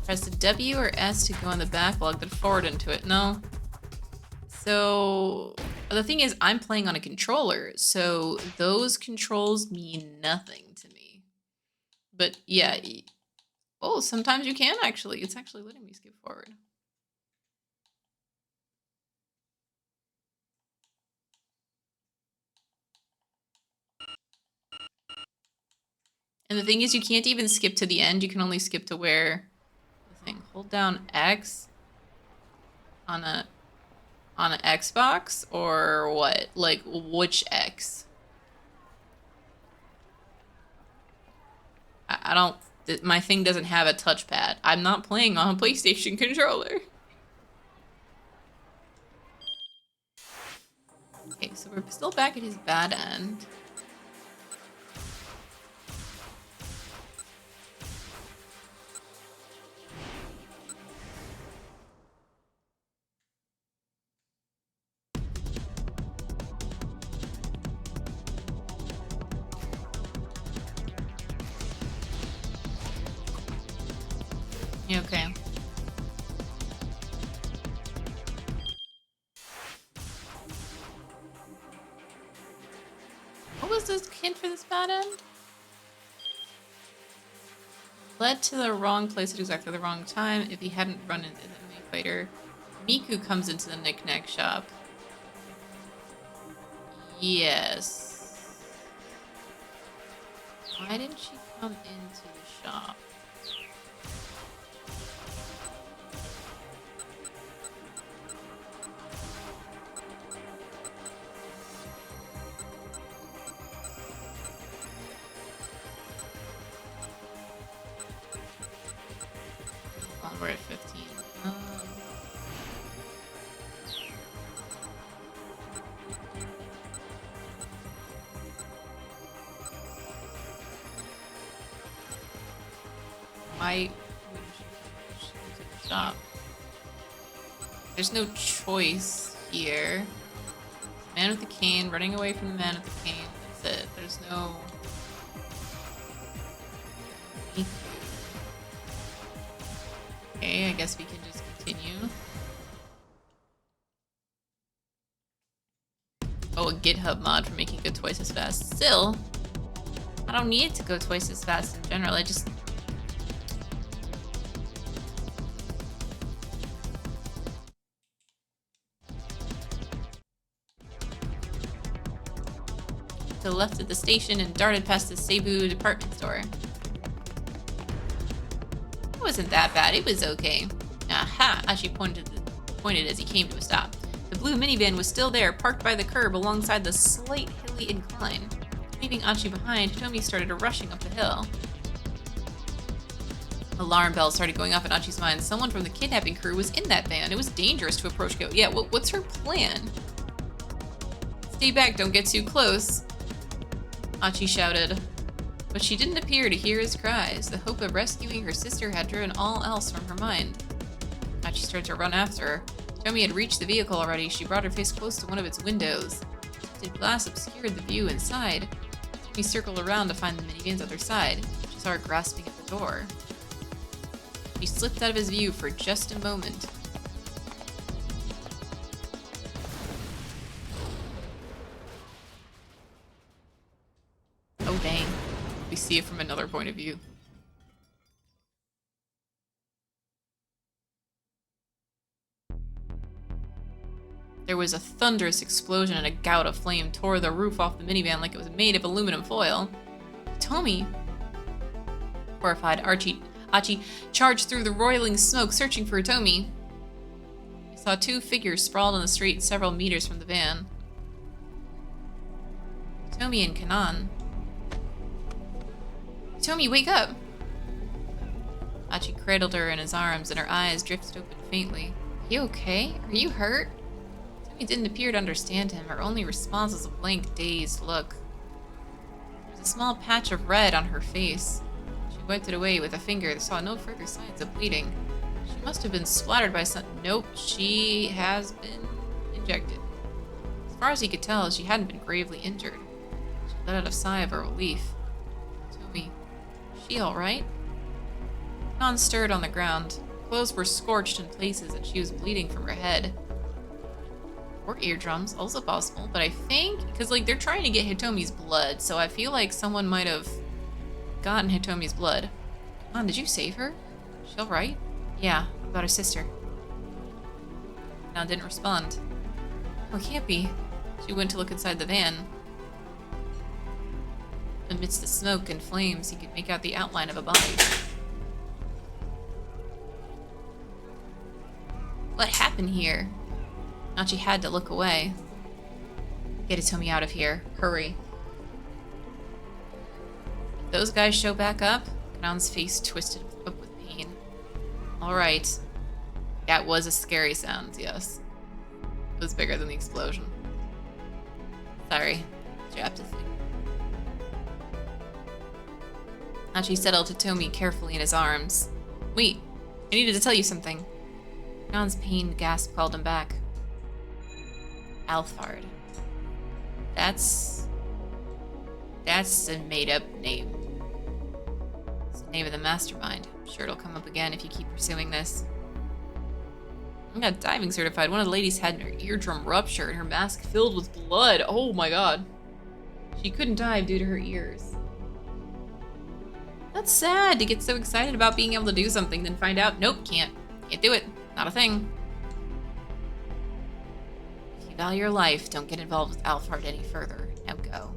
Press W or S to go on the backlog, then forward into it. No. So the thing is, I'm playing on a controller, so those controls mean nothing to me. But yeah. Oh, sometimes you can actually. It's actually letting me skip forward. And the thing is, you can't even skip to the end. You can only skip to where the thing. Hold down X on an Xbox or what? Like which X? I don't. My thing doesn't have a touchpad. I'm not playing on a PlayStation controller. Okay, so we're still back at his bad end. You okay? What was this hint for this bad end? Led to the wrong place at exactly the wrong time. If he hadn't run into the enemy fighter, Miku comes into the knick-knack shop. Yes. Why didn't she come into the shop? We're at 15. Why wouldn't she go to the shop? There's no choice here. Man with the cane, running away from the man with the cane. That's it. There's no... Okay, I guess we can just continue. Oh, a GitHub mod for making it go twice as fast. Still, I don't need it to go twice as fast in general. I just... to the left of the station and darted past the Cebu department store. It wasn't that bad. It was okay. Aha! Ashi pointed as he came to a stop. The blue minivan was still there, parked by the curb alongside the slight hilly incline. Leaving Achi behind, Hitomi started rushing up the hill. Alarm bells started going off in Achi's mind. Someone from the kidnapping crew was in that van. It was dangerous to approach Go. Yeah, what's her plan? Stay back, don't get too close, Achi shouted. But she didn't appear to hear his cries. The hope of rescuing her sister had driven all else from her mind. Achi started to run after her. Hitomi had reached the vehicle already. She brought her face close to one of its windows. Tinted glass obscured the view inside. Hitomi circled around to find the minivan's other side. She saw her grasping at the door. He slipped out of his view for just a moment. Oh dang. We see it from another point of view. There was a thunderous explosion and a gout of flame tore the roof off the minivan like it was made of aluminum foil. Hitomi! Horrified, Achi charged through the roiling smoke, searching for Hitomi. He saw two figures sprawled on the street several meters from the van. Hitomi and Kanan. Hitomi, wake up! Achi cradled her in his arms, and her eyes drifted open faintly. Are you okay? Are you hurt? Hitomi didn't appear to understand him. Her only response was a blank, dazed look. There was a a small patch of red on her face. She wiped it away with a finger and saw no further signs of bleeding. She must have been splattered by some... Nope, she has been injected. As far as he could tell, she hadn't been gravely injured. She let out a sigh of relief. Tomi, is she alright? None stirred on the ground. Clothes were scorched in places and she was bleeding from her head. Or eardrums, also possible, but I think... Because, like, they're trying to get Hitomi's blood, so I feel like someone might have gotten Hitomi's blood. Come on, did you save her? Is she alright? Yeah, what about her sister? Now didn't respond. Oh, it can't be. She went to look inside the van. Amidst the smoke and flames, he could make out the outline of a body. What happened here? Nachi had to look away. Get Hitomi out of here. Hurry. If those guys show back up, Kanan's face twisted up with pain. Alright. That was a scary sound, yes. It was bigger than the explosion. Sorry. You have to think. Nachi settled Hitomi carefully in his arms. Wait, I needed to tell you something. Kanan's pained gasp called him back. Alfard. That's a made-up name. It's the name of the mastermind. I'm sure it'll come up again if you keep pursuing this. I got diving certified. One of the ladies had her eardrum rupture and her mask filled with blood. Oh my god. She couldn't dive due to her ears. That's sad to get so excited about being able to do something, then find out, nope, can't do it. Not a thing. If you value your life, don't get involved with Alfard any further. Now go.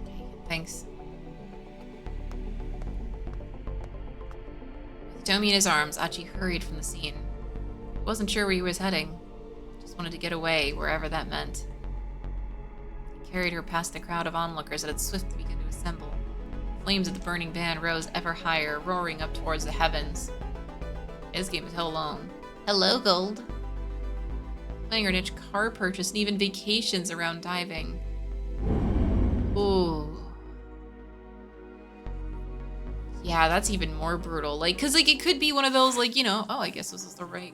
Okay, thanks. With Hitomi in his arms, Achi hurried from the scene. He wasn't sure where he was heading. Just wanted to get away, wherever that meant. He carried her past the crowd of onlookers that had swiftly begun to assemble. Flames of the burning van rose ever higher, roaring up towards the heavens. His game is hell alone. Hello, Gold. Playing her niche car purchase and even vacations around diving. Ooh. Yeah, that's even more brutal. Like, cause like it could be one of those, like, you know, oh, I guess this is the right.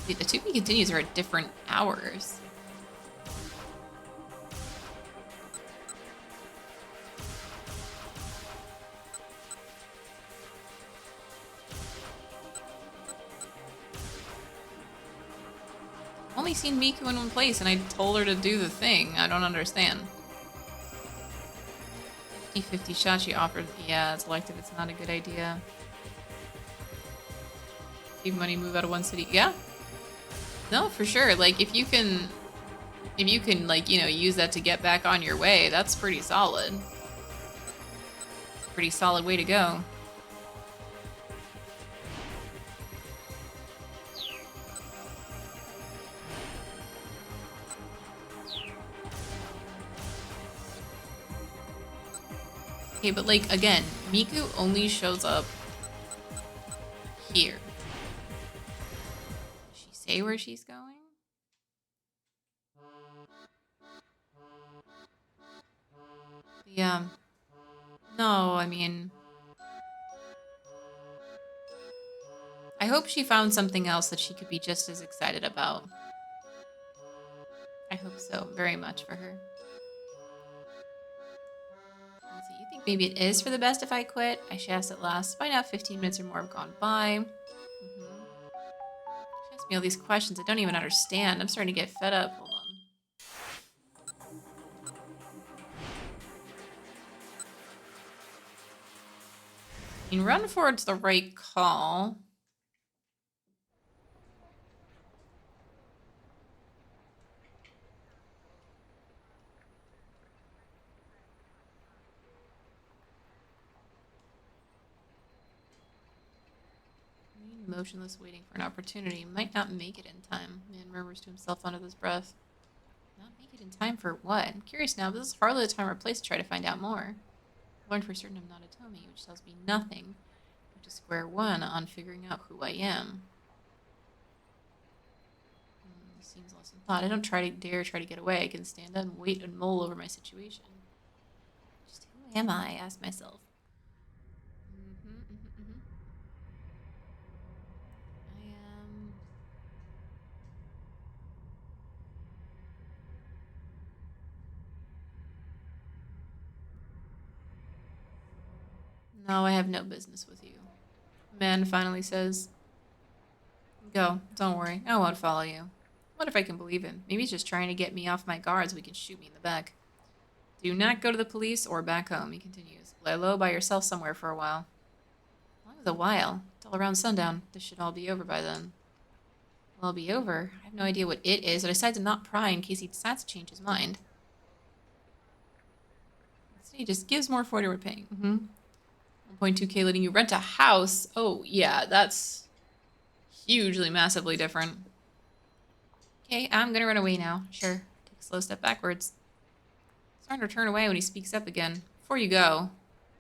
The To Be Continues are at different hours. I've only seen Miku in one place and I told her to do the thing. I don't understand. 50-50 shot she offered. Yeah, it's elective. It's not a good idea. Save money, move out of one city. Yeah. No, for sure. Like, if you can, like, you know, use that to get back on your way, that's pretty solid. Pretty solid way to go. Okay, but, like, again, Miku only shows up here. Say where she's going? Yeah. No, I mean... I hope she found something else that she could be just as excited about. I hope so, very much for her. Let's see, you think maybe it is for the best if I quit? I should ask at last. By now, 15 minutes or more have gone by. Me all these questions I don't even understand. I'm starting to get fed up. Hold on. I mean, run forward's the right call. Motionless, waiting for an opportunity. Might not make it in time. Man murmurs to himself under his breath. Not make it in time for what? I'm curious now, but this is hardly the time or place to try to find out more. Learned for certain I'm not a Tomi, which tells me nothing. Back to square one on figuring out who I am. Seems lost in thought. I don't dare try to get away. I can stand up and wait and mull over my situation. Just who am I? I ask myself. I am... No, I have no business with you. The man finally says. Go. Don't worry. I won't follow you. What if I can believe him? Maybe he's just trying to get me off my guard so he can shoot me in the back. Do not go to the police or back home, he continues. Lay low by yourself somewhere for a while. As long as a while. Till around sundown. This should all be over by then. Well, it'll be over. I have no idea what it is, but I decide to not pry in case he decides to change his mind. So he just gives more for what we're paying. 1.2k letting you rent a house. Oh, yeah, that's hugely, massively different. Okay, I'm gonna run away now. Sure. Take a slow step backwards. Starting to turn away when he speaks up again. Before you go,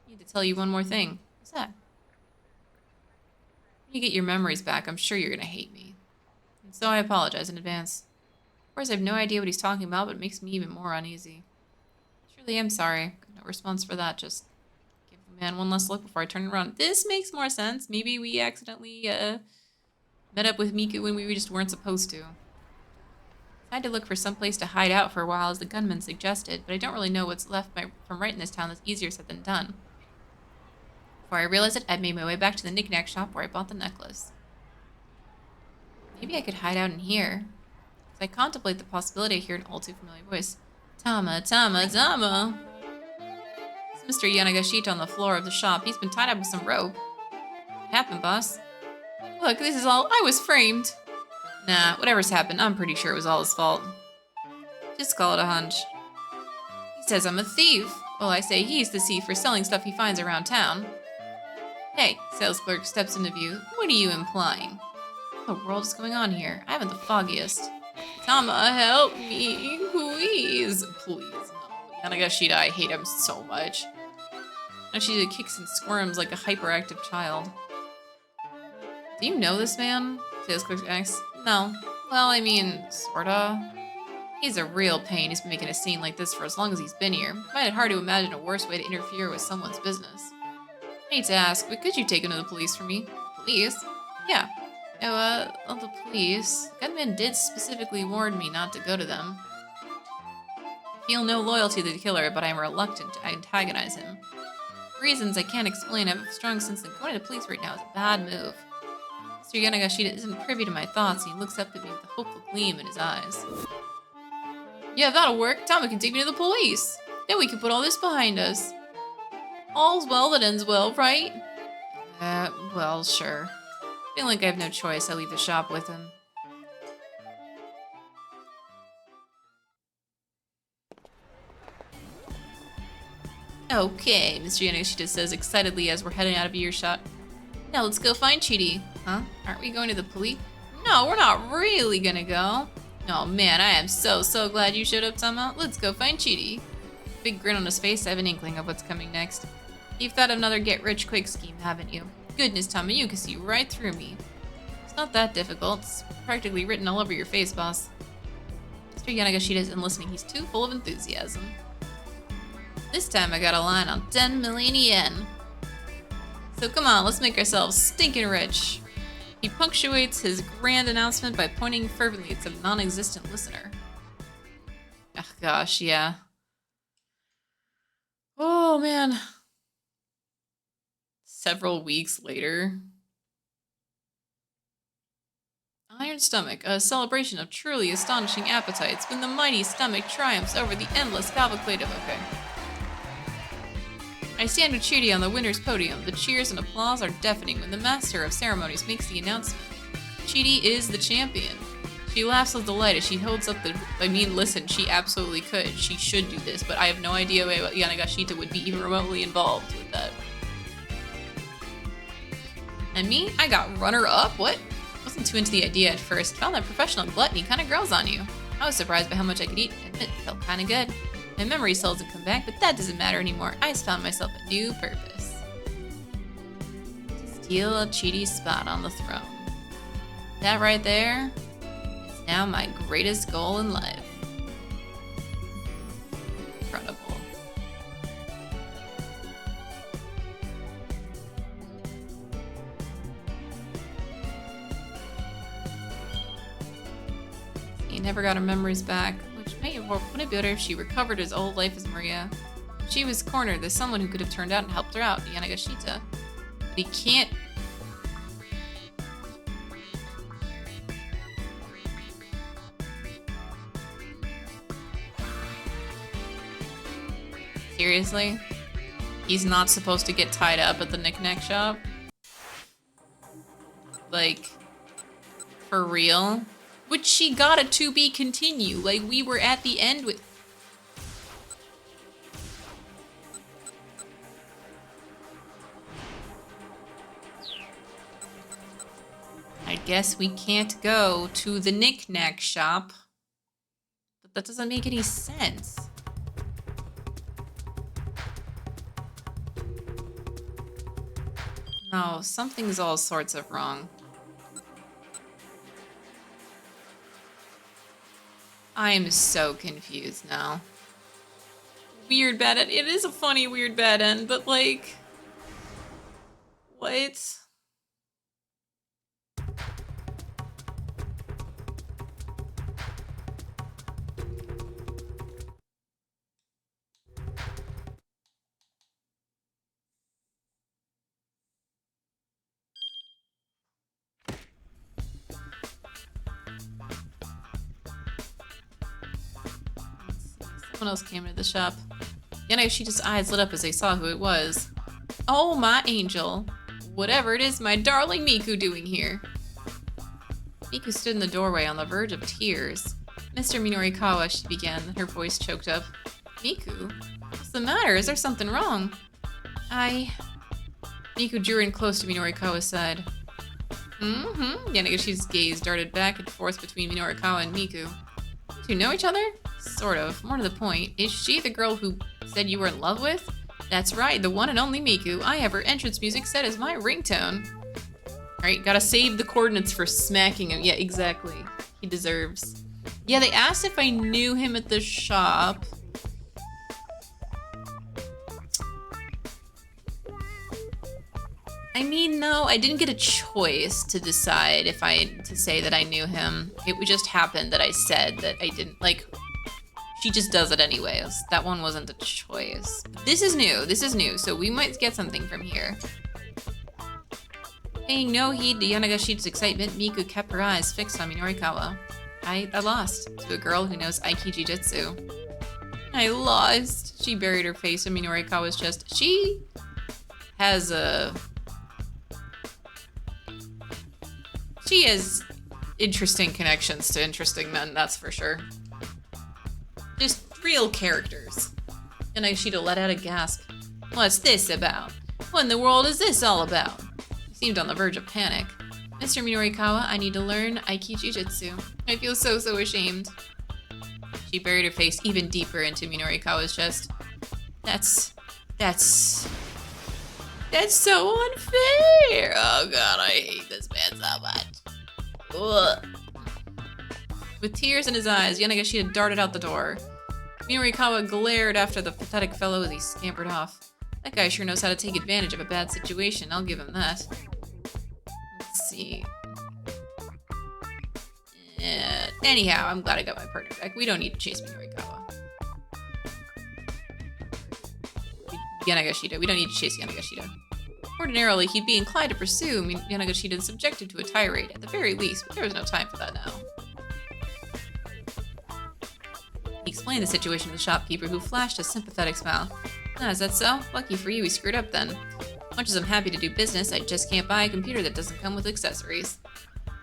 I need to tell you one more thing. What's that? When you get your memories back, I'm sure you're gonna hate me. And so I apologize in advance. Of course, I have no idea what he's talking about, but it makes me even more uneasy. I truly am sorry. Got no response for that. Just give the man one last look before I turn around. This makes more sense. Maybe we accidentally met up with Miku when we just weren't supposed to. I had to look for some place to hide out for a while, as the gunman suggested, but I don't really know what's left from right in this town that's easier said than done. Before I realized it, I'd made my way back to the knick-knack shop where I bought the necklace. Maybe I could hide out in here. As I contemplate the possibility, I hear an all too familiar voice. Tama, Tama, Tama! It's Mr. Yanagashita on the floor of the shop. He's been tied up with some rope. What happened, boss? Look, this is all... I was framed! Nah, whatever's happened, I'm pretty sure it was all his fault. Just call it a hunch. He says I'm a thief. Well, I say he's the thief for selling stuff he finds around town. Hey, sales clerk steps into view. What are you implying? What the world is going on here? I haven't the foggiest. Tama, help me, please. Please, no. Yanagashita, I hate him so much. Now she kicks and squirms like a hyperactive child. Do you know this man? Sales clerk asks. No. Well, I mean, sorta. He's a real pain. He's been making a scene like this for as long as he's been here. I find it hard to imagine a worse way to interfere with someone's business. I hate to ask, but could you take him to the police for me? Police? Yeah. Oh, the police. Gunman did specifically warn me not to go to them. I feel no loyalty to the killer, but I am reluctant to antagonize him. For reasons I can't explain, I have a strong sense that going to the police right now is a bad move. Mr. Yanagashita isn't privy to my thoughts, and he looks up at me with a hopeful gleam in his eyes. Yeah, that'll work. Tama can take me to the police. Then we can put all this behind us. All's well that ends well, right? Well, sure. Feeling like I have no choice, I leave the shop with him. Okay, Mr. Yanagashita says excitedly as we're heading out of earshot. Now let's go find Chidi. Huh? Aren't we going to the police? No, we're not really gonna go. Oh man, I am so glad you showed up, Tama. Let's go find Chidi. Big grin on his face, I have an inkling of what's coming next. You've thought of another get-rich-quick scheme, haven't you? Goodness, Tama, you can see right through me. It's not that difficult. It's practically written all over your face, boss. Mr. Yanagashita isn't listening. He's too full of enthusiasm. This time I got a line on 10 million yen. So come on, let's make ourselves stinking rich. He punctuates his grand announcement by pointing fervently at some non-existent listener. Ugh, gosh, yeah. Oh, man. Several weeks later. Iron Stomach, a celebration of truly astonishing appetites when the mighty stomach triumphs over the endless cavalcade of... Okay. I stand with Chidi on the winner's podium. The cheers and applause are deafening when the master of ceremonies makes the announcement. Chidi is the champion. She laughs with delight as she holds up the... I mean, listen, she absolutely could. She should do this, but I have no idea why Yanagashita would be even remotely involved with that. And me? I got runner-up? What? Wasn't too into the idea at first. Found that professional gluttony kind of grows on you. I was surprised by how much I could eat. Admit, it felt kind of good. My memory cells have come back, but that doesn't matter anymore. I just found myself a new purpose. To steal a cheaty spot on the throne. That right there is now my greatest goal in life. Incredible. He never got her memories back, which wouldn't it be better if she recovered his old life as Maria? When she was cornered, there's someone who could have turned out and helped her out, Yanagashita. But he can't. Seriously? He's not supposed to get tied up at the knick-knack shop? Like, for real? Which she got a to be continue. Like, we were at the end with... I guess we can't go to the knick-knack shop. But that doesn't make any sense. No, something's all sorts of wrong. I am so confused now. Weird bad end. It is a funny weird bad end, but like... What? Someone else came into the shop. Yanagashita's eyes lit up as they saw who it was. Oh, my angel. Whatever it is my darling Miku doing here. Miku stood in the doorway on the verge of tears. Mr. Minorikawa, she began, her voice choked up. Miku? What's the matter? Is there something wrong? Miku drew in close to Minorikawa's side. Yanagashita's gaze darted back and forth between Minorikawa and Miku. Do you know each other? Sort of. More to the point, is she the girl who said you were in love with? That's right, the one and only Miku. I have her entrance music set as my ringtone. Alright, gotta save the coordinates for smacking him. Yeah, exactly. He deserves. Yeah, they asked if I knew him at the shop. I mean, no, I didn't get a choice to decide to say that I knew him. It just happened that I said that I didn't, like, she just does it anyways. That one wasn't a choice. This is new, so we might get something from here. Paying no heed to Yanagashita's excitement, Miku kept her eyes fixed on Minorikawa. I lost to a girl who knows Aiki Jujutsu. I lost. She buried her face in Minorikawa's chest. She has interesting connections to interesting men, that's for sure. Just real characters. Yanagashita let out a gasp. What's this about? What in the world is this all about? He seemed on the verge of panic. Mr. Minorikawa, I need to learn Aiki Jujutsu. I feel so ashamed. She buried her face even deeper into Minorikawa's chest. That's so unfair! Oh god, I hate this man so much. Ugh. With tears in his eyes, Yanagashita darted out the door. Minorikawa glared after the pathetic fellow as he scampered off. That guy sure knows how to take advantage of a bad situation, I'll give him that. Let's see. Anyhow, I'm glad I got my partner back. We don't need to chase Minorikawa. Yanagashita. We don't need to chase Yanagashita. Ordinarily, he'd be inclined to pursue Yanagashita and subjected to a tirade, at the very least, but there was no time for that now. He explained the situation to the shopkeeper, who flashed a sympathetic smile. Ah, is that so? Lucky for you, we screwed up then. Much as I'm happy to do business, I just can't buy a computer that doesn't come with accessories.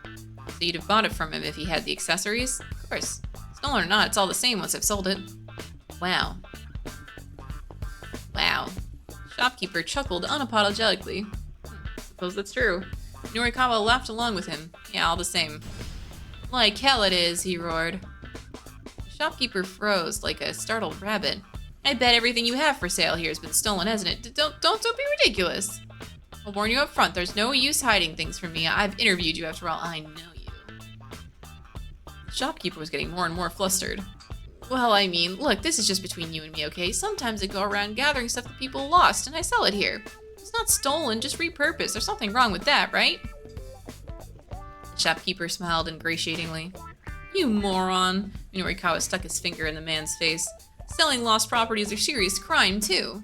So you'd have bought it from him if he had the accessories? Of course. Stolen or not, it's all the same once I've sold it. Wow. Wow. Shopkeeper chuckled unapologetically. Suppose that's true. Norikawa laughed along with him. Yeah, all the same. Like hell it is, he roared. The Shopkeeper froze like a startled rabbit. I bet everything you have for sale here has been stolen, hasn't it? Don't be ridiculous. I'll warn you up front, there's no use hiding things from me. I've interviewed you after all, I know you. The shopkeeper was getting more and more flustered. Well, I mean, look, this is just between you and me, okay? Sometimes I go around gathering stuff that people lost and I sell it here. It's not stolen, just repurposed. There's something wrong with that, right? The shopkeeper smiled ingratiatingly. You moron. Minorikawa stuck his finger in the man's face. Selling lost property is a serious crime, too.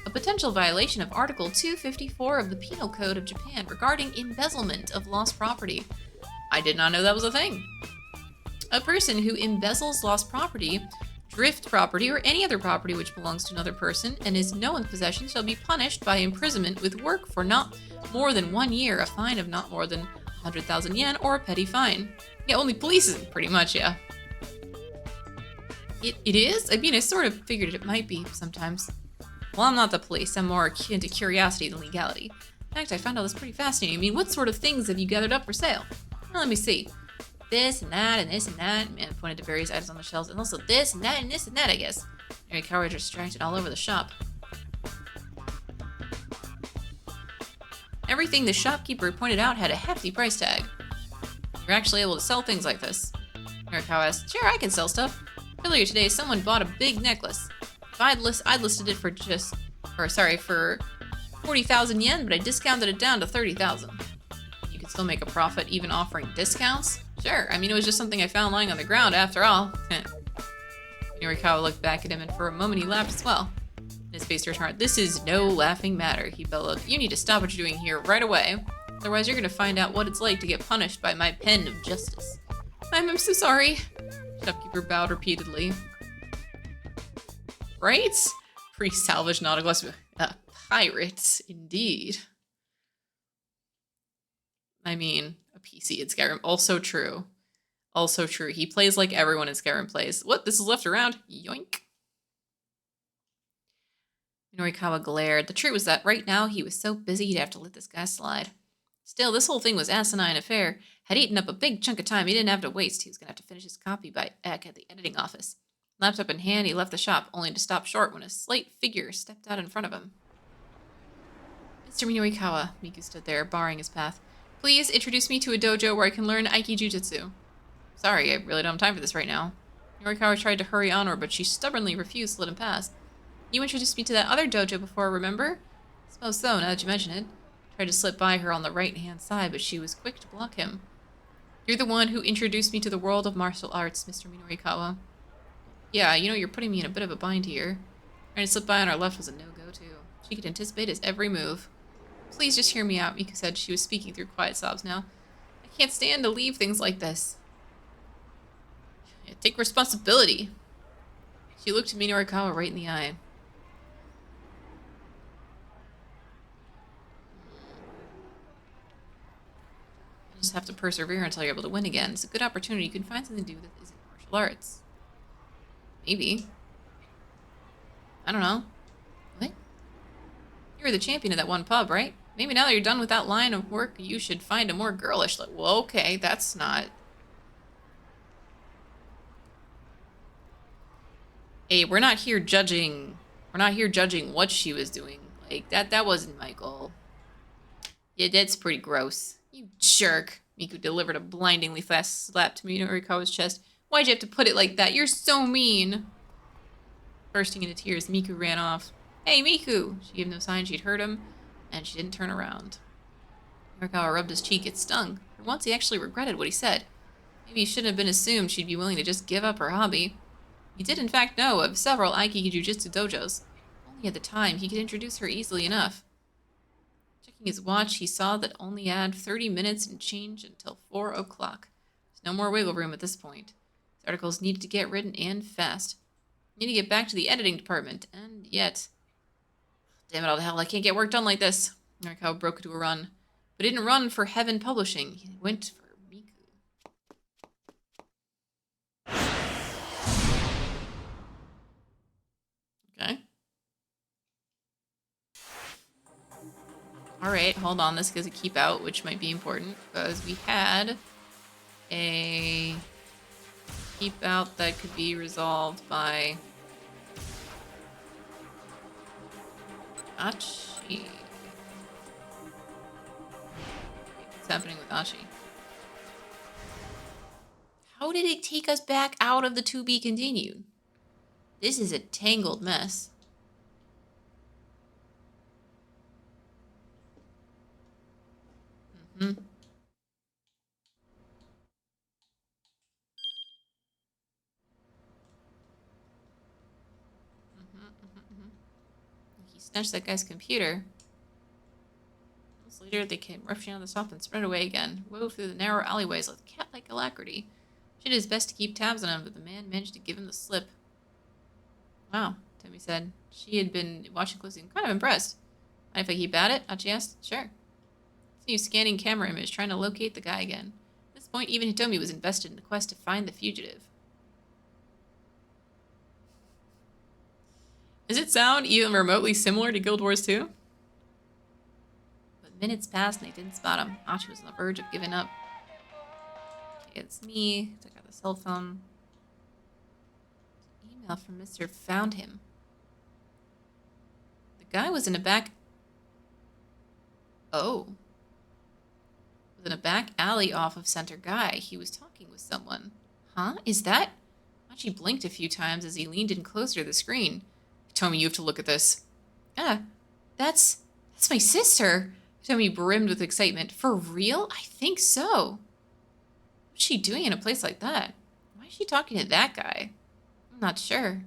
A potential violation of Article 254 of the Penal Code of Japan regarding embezzlement of lost property. I did not know that was a thing. A person who embezzles lost property, drift property, or any other property which belongs to another person and is no one's possession shall be punished by imprisonment with work for not more than 1 year, a fine of not more than 100,000 yen, or a petty fine. Yeah, only police isn't, pretty much, yeah. It is? I mean, I sort of figured it might be sometimes. Well, I'm not the police. I'm more akin to curiosity than legality. In fact, I found all this pretty fascinating. I mean, what sort of things have you gathered up for sale? Well, let me see. This and that and this and that. Man pointed to various items on the shelves. And also this and that and this and that, I guess. Minorikawa was distracted all over the shop. Everything the shopkeeper pointed out had a hefty price tag. You're actually able to sell things like this. Minorikawa asked, sure, I can sell stuff. Earlier today, someone bought a big necklace. I'd listed it for for 40,000 yen, but I discounted it down to 30,000. You could still make a profit even offering discounts? Sure, I mean, it was just something I found lying on the ground after all. Minorikawa looked back at him, and for a moment he laughed as well. His face turned hard. This is no laughing matter, he bellowed. You need to stop what you're doing here right away. Otherwise, you're gonna find out what it's like to get punished by my pen of justice. I'm so sorry. Shopkeeper bowed repeatedly. Right? Pre-salvage nautical pirates, indeed. I mean, a PC in Skyrim. Also true. Also true. He plays like everyone in Skyrim plays. What? This is left around? Yoink. Minorikawa glared. The truth was that right now he was so busy he'd have to let this guy slide. Still, this whole thing was asinine affair. Had eaten up a big chunk of time he didn't have to waste. He was going to have to finish his copy by Eck at the editing office. Laptop in hand, he left the shop, only to stop short when a slight figure stepped out in front of him. Mr. Minorikawa, Miku stood there, barring his path. Please introduce me to a dojo where I can learn Aiki Jujutsu. Sorry, I really don't have time for this right now. Minorikawa tried to hurry onward, but she stubbornly refused to let him pass. You introduced me to that other dojo before, remember? I suppose so, now that you mention it. Tried to slip by her on the right-hand side, but she was quick to block him. You're the one who introduced me to the world of martial arts, Mr. Minorikawa. Yeah, you know, you're putting me in a bit of a bind here. Trying to slip by on our left was a no-go, too. She could anticipate his every move. Please just hear me out, Miku said. She was speaking through quiet sobs now. I can't stand to leave things like this. Yeah, take responsibility. She looked Minorikawa right in the eye. You just have to persevere until you're able to win again. It's a good opportunity. You can find something to do that isn't martial arts. Maybe. I don't know. What? You were the champion of that one pub, right? Maybe now that you're done with that line of work, you should find a more girlish... Well, okay, that's not... Hey, we're not here judging... We're not here judging what she was doing. Like, that wasn't my goal. Yeah, that's pretty gross. You jerk. Miku delivered a blindingly fast slap to Minorikawa's chest. Why'd you have to put it like that? You're so mean. Bursting into tears, Miku ran off. Hey, Miku! She gave no sign she'd heard him, and she didn't turn around. Minorikawa rubbed his cheek. It stung. For once, he actually regretted what he said. Maybe he shouldn't have been assumed she'd be willing to just give up her hobby. He did, in fact, know of several Aiki Jujutsu dojos. Only at the time, he could introduce her easily enough. Checking his watch, he saw that only had 30 minutes and change until 4 o'clock. There's no more wiggle room at this point. His articles needed to get written and fast. Need to get back to the editing department, and yet... Damn it all to hell, I can't get work done like this. Minorikawa broke into a run. But he didn't run for Heaven Publishing. He went for Miku. Okay. Alright, hold on. This gives a keep out, which might be important, because we had a keep out that could be resolved by Achi. What's happening with Achi? How did it take us back out of the to be continued? This is a tangled mess. Mm-hmm. He snatched that guy's computer. Months later, they came rushing out of the shop and spread away again, wove through the narrow alleyways with cat-like alacrity. She did his best to keep tabs on him, but the man managed to give him the slip. Wow, Tommy said. She had been watching closely and kind of impressed. Mind if I keep at it? Achi asked. Sure. Continued scanning camera image, trying to locate the guy again. At this point, even Hitomi was invested in the quest to find the fugitive. Does it sound even remotely similar to Guild Wars 2? But minutes passed and they didn't spot him. Achi was on the verge of giving up. Okay, it's me. Took out the cell phone. Email from Mr. Found him. The guy was in a back... Oh. Was in a back alley off of Center Guy. He was talking with someone. Huh? Is that... Achi blinked a few times as he leaned in closer to the screen. Tommy, you have to look at this. Ah, that's my sister. Tommy brimmed with excitement. For real? I think so. What's she doing in a place like that? Why is she talking to that guy? I'm not sure.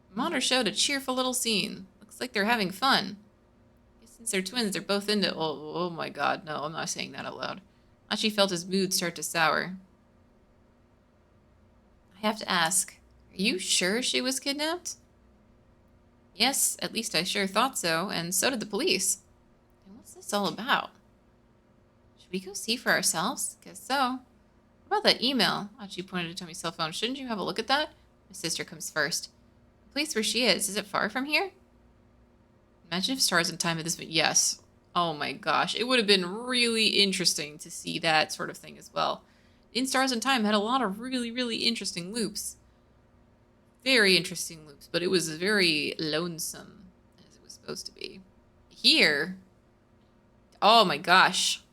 The monitor showed a cheerful little scene. Looks like they're having fun. Since they're twins, they're both into... Oh my god, no, I'm not saying that out loud. Achi felt his mood start to sour. I have to ask, are you sure she was kidnapped? Yes, at least I sure thought so, and so did the police. And what's this all about? Should we go see for ourselves? Guess so. What about that email? Achi pointed to Tommy's cell phone. Shouldn't you have a look at that? My sister comes first. The place where she is it far from here? Imagine if Stars in Time had this been... Yes. Oh my gosh. It would have been really interesting to see that sort of thing as well. In Stars in Time had a lot of really, really interesting loops. Very interesting loops, but it was very lonesome, as it was supposed to be. Here... Oh my gosh.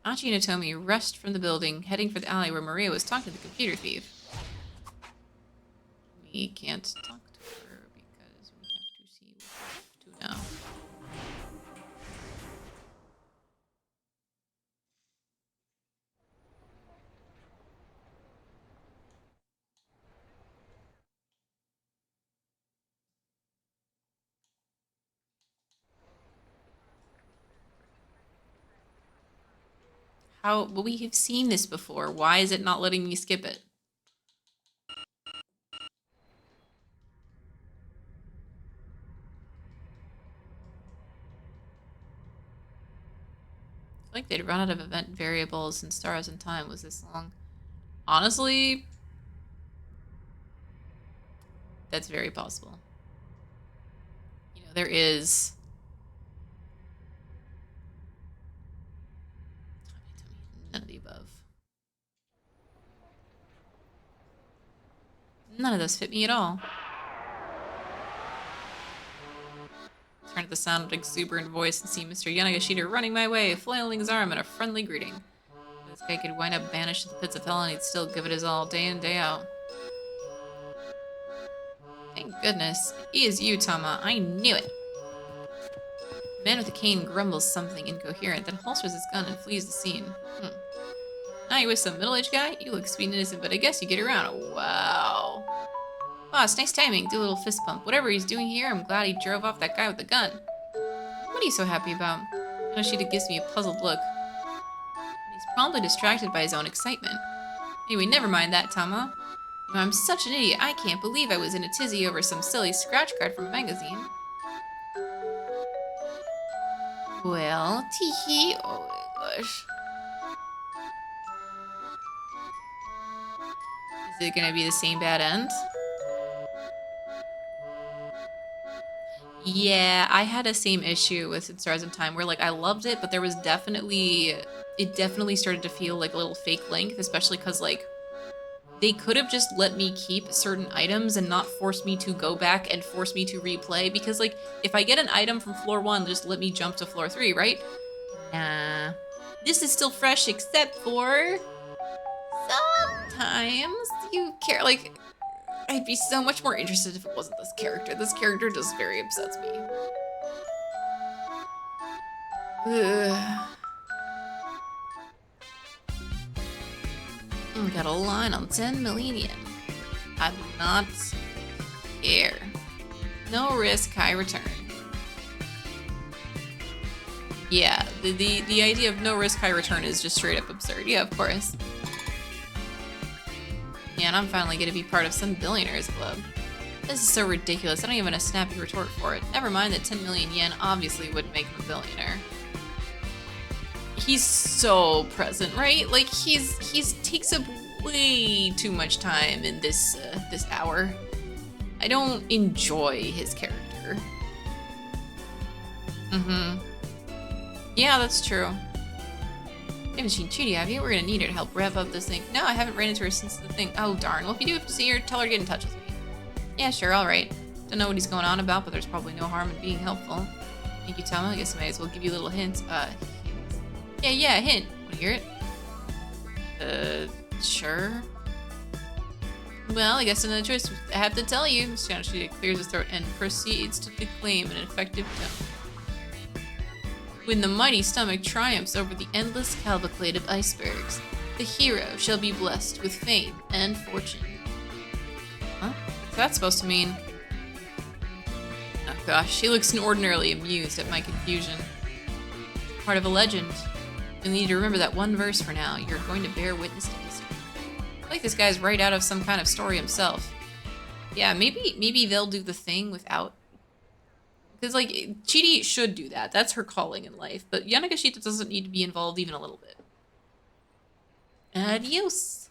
Achi and Hitomi rushed from the building, heading for the alley where Maria was talking to the computer thief. We can't talk to her because we have to see what we have to now. How? Well, we have seen this before. Why is it not letting me skip it? I feel like they'd run out of event variables and Stars in Time was this long. Honestly, that's very possible. You know, there is... None of the above. None of those fit me at all. Turn to the sound of an exuberant voice and see Mr. Yanagashita running my way, flailing his arm in a friendly greeting. This guy could wind up banished to the pits of hell and he'd still give it his all day in, day out. Thank goodness. He is you, Tama. I knew it. The man with the cane grumbles something incoherent, then holsters his gun and flees the scene. Now you with some middle-aged guy? You look sweet and innocent, but I guess you get around. Wow. Boss, nice timing. Do a little fist pump. Whatever he's doing here, I'm glad he drove off that guy with the gun. What are you so happy about? Yoshida gives me a puzzled look. He's probably distracted by his own excitement. Anyway, never mind that, Tama. I'm such an idiot. I can't believe I was in a tizzy over some silly scratch card from a magazine. Well, teehee. Oh my gosh. Is it gonna be the same bad end? Yeah, I had a same issue with Stars of Time where like I loved it, but there was definitely it definitely started to feel like a little fake length, especially because like they could have just let me keep certain items and not force me to go back and force me to replay because like if I get an item from floor 1, just let me jump to floor 3, right? Nah. This is still fresh except for sometimes you care like I'd be so much more interested if it wasn't this character. This character just very upsets me. Ugh. Got a line on 10 million yen. I do not care. No risk, high return. Yeah, the idea of no risk, high return is just straight up absurd. Yeah, of course. Yeah, and I'm finally gonna be part of some billionaires club. This is so ridiculous. I don't even have a snappy retort for it. Never mind that 10 million yen obviously would make him a billionaire. He's so present, right? Like he's takes up way too much time in this this hour. I don't enjoy his character. Mm-hmm. Yeah, that's true. I haven't seen Chidi, have you? We're gonna need her to help rev up this thing. No, I haven't ran into her since the thing. Oh darn. Well, if you do see her, tell her to get in touch with me. Yeah, sure, alright. Don't know what he's going on about, but there's probably no harm in being helpful. Thank you, Tama. I guess I may as well give you a little hint. Yeah, hint. Wanna hear it? Sure. Well, I guess another choice. I have to tell you. Shinoshita clears his throat and proceeds to declaim an effective tone. When the mighty stomach triumphs over the endless cavalcade of icebergs, the hero shall be blessed with fame and fortune. Huh? What's that supposed to mean? Oh gosh, she looks inordinately amused at my confusion. Part of a legend. You'll need to remember that one verse for now. You're going to bear witness to history. I like this guy's right out of some kind of story himself. Yeah, maybe they'll do the thing without. Because, like, Chidi should do that. That's her calling in life. But Yanagashita doesn't need to be involved even a little bit. Adios.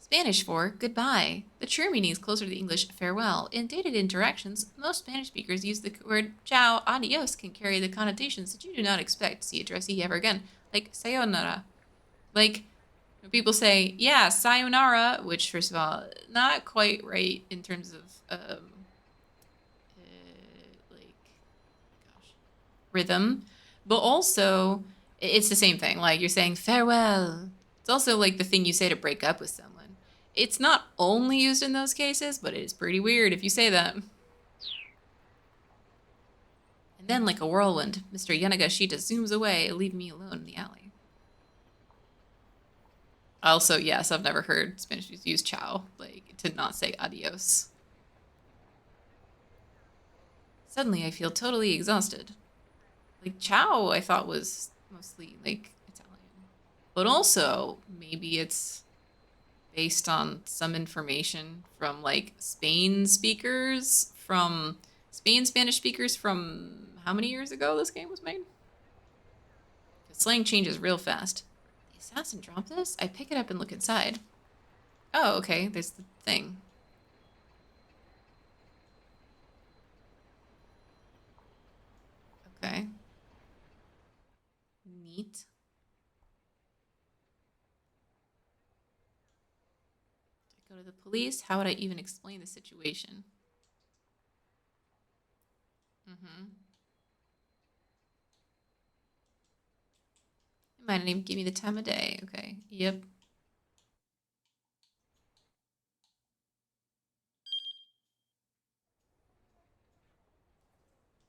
Spanish for goodbye. The true meaning is closer to the English farewell. In dated interactions, most Spanish speakers use the word ciao, adios can carry the connotations that you do not expect to see addressee ever again. Like sayonara. Like, when people say, yeah, sayonara, which, first of all, not quite right in terms of, like, gosh, rhythm. But also, it's the same thing. Like, you're saying farewell. It's also, like, the thing you say to break up with someone. It's not only used in those cases, but it is pretty weird if you say that. And then, like a whirlwind, Mr. Yanagashita zooms away, leaving me alone in the alley. Also, yes, I've never heard Spanish use ciao, like, to not say adios. Suddenly, I feel totally exhausted. Like, ciao, I thought was mostly, like, Italian. But also, maybe it's based on some information from, like, Spanish speakers from how many years ago this game was made? Because slang changes real fast. The assassin dropped this? I pick it up and look inside. Oh, okay, there's the thing. Okay. Neat. Go to the police? How would I even explain the situation? Mm-hmm. It might not even give me the time of day. Okay. Yep.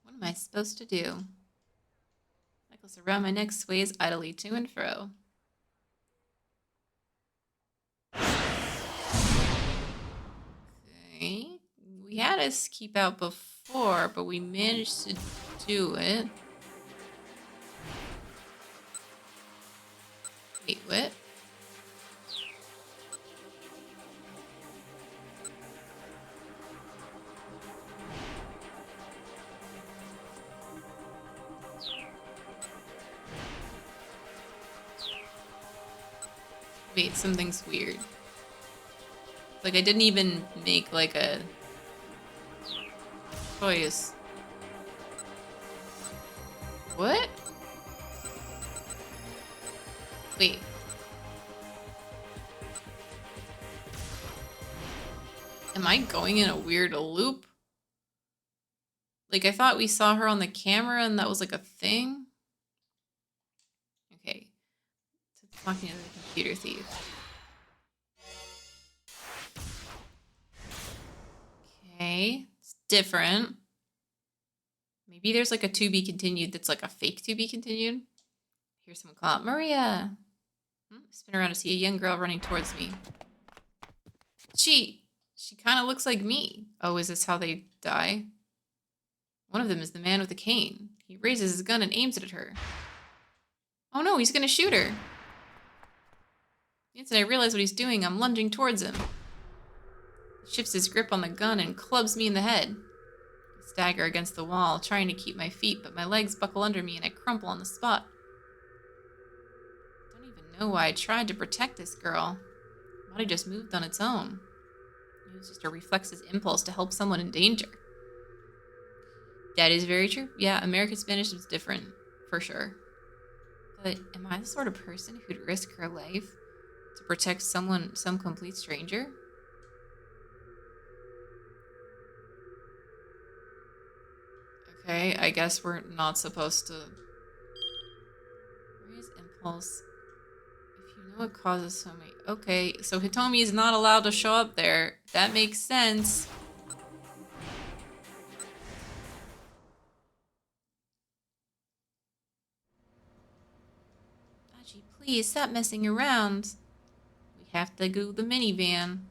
What am I supposed to do? Necklace around my neck sways idly to and fro. Okay. We had us keep out before, but we managed to do it. Wait, what? Wait, something's weird. Like, I didn't even make, like, a choice. What? Wait. Am I going in a weird loop? Like, I thought we saw her on the camera and that was like a thing. Okay. So it's talking to the computer thief. Okay. It's different. Maybe there's like a to be continued that's like a fake to be continued. Here's someone call out Maria. Spin around to see a young girl running towards me. She kind of looks like me. Oh, is this how they die? One of them is the man with the cane. He raises his gun and aims it at her. Oh no, he's gonna shoot her. The instant I realize what he's doing, I'm lunging towards him. He shifts his grip on the gun and clubs me in the head. I stagger against the wall, trying to keep my feet, but my legs buckle under me and I crumple on the spot. I don't even know why I tried to protect this girl. My body just moved on its own. It was just a reflexive impulse to help someone in danger. That is very true. Yeah, American Spanish is different, for sure. But am I the sort of person who'd risk her life to protect some complete stranger? Okay, I guess we're not supposed to... Raise impulse. If you know what causes so many... Okay, so Hitomi is not allowed to show up there. That makes sense. Aji, please stop messing around. We have to go to the minivan.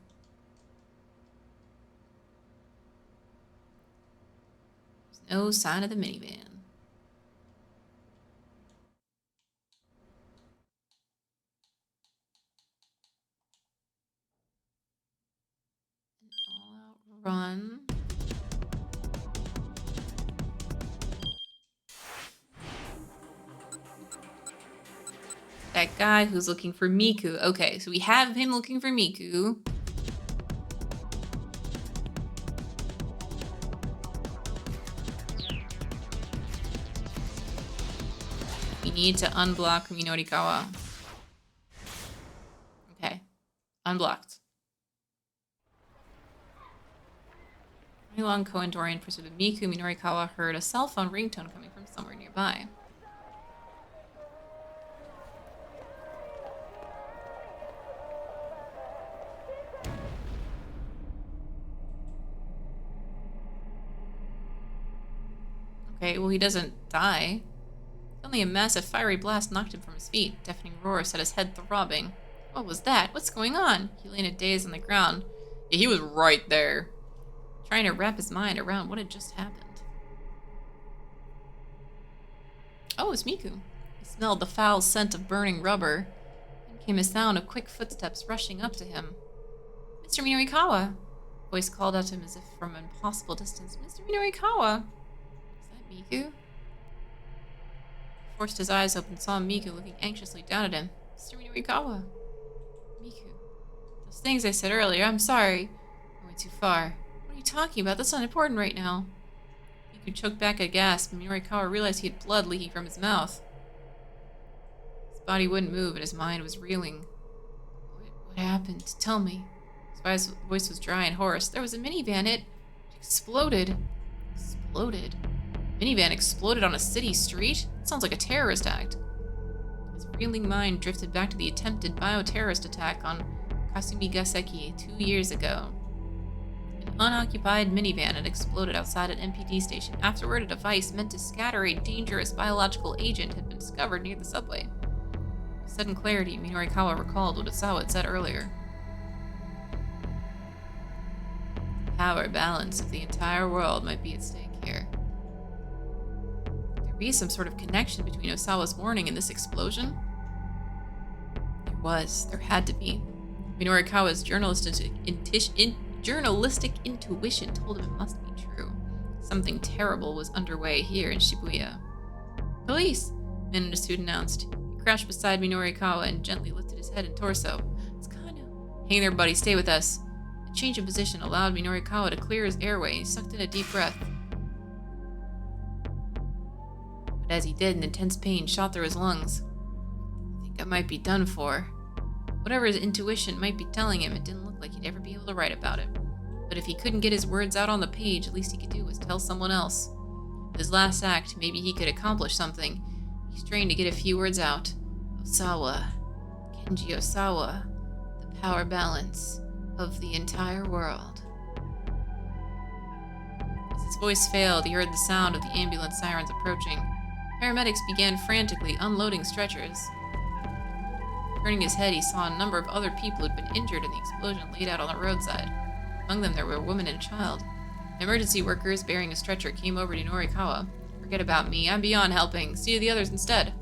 There's no sign of the minivan. Run. That guy who's looking for Miku. Okay, so we have him looking for Miku. We need to unblock Minorikawa. Okay, unblocked. Long Koendori in pursuit of Miku, Minorikawa heard a cell phone ringtone coming from somewhere nearby. Okay, well he doesn't die. Only a massive fiery blast knocked him from his feet. Deafening roar set his head throbbing. What was that? What's going on? He lay in a daze on the ground. Yeah, he was right there, trying to wrap his mind around what had just happened. Oh, it's Miku. He smelled the foul scent of burning rubber. Then came a sound of quick footsteps rushing up to him. Mr. Minorikawa! A voice called out to him as if from an impossible distance. Mr. Minorikawa! Is that Miku? He forced his eyes open and saw Miku looking anxiously down at him. Mr. Minorikawa! Miku. Those things I said earlier, I'm sorry. I went too far. What are you talking about? That's not important right now. Miku choked back a gasp, and Minorikawa realized he had blood leaking from his mouth. His body wouldn't move, and his mind was reeling. What happened? Tell me. His voice was dry and hoarse. There was a minivan. It exploded. Exploded? Minivan exploded on a city street? That sounds like a terrorist act. His reeling mind drifted back to the attempted bioterrorist attack on Kasumigaseki 2 years ago. An unoccupied minivan had exploded outside an MPD station. Afterward, a device meant to scatter a dangerous biological agent had been discovered near the subway. With sudden clarity, Minorikawa recalled what Osawa had said earlier. The power balance of the entire world might be at stake here. Could there be some sort of connection between Osawa's warning and this explosion? There was. There had to be. Minorikawa's journalistic intuition told him it must be true. Something terrible was underway here in Shibuya. Police! Man in a suit announced. He crouched beside Minorikawa and gently lifted his head and torso. It's Kano. Hang there, buddy. Stay with us. A change of position allowed Minorikawa to clear his airway. He sucked in a deep breath. But as he did, an intense pain shot through his lungs. I think I might be done for. Whatever his intuition might be telling him, it didn't look like he'd ever be able to write about it. But if he couldn't get his words out on the page, at least he could do was tell someone else. With his last act, maybe he could accomplish something. He strained to get a few words out. Osawa. Kenji Osawa. The power balance of the entire world. As his voice failed, he heard the sound of the ambulance sirens approaching. Paramedics began frantically unloading stretchers. Turning his head, he saw a number of other people who had been injured in the explosion laid out on the roadside. Among them, there were a woman and a child. Emergency workers bearing a stretcher came over to Norikawa. Forget about me. I'm beyond helping. See the others instead.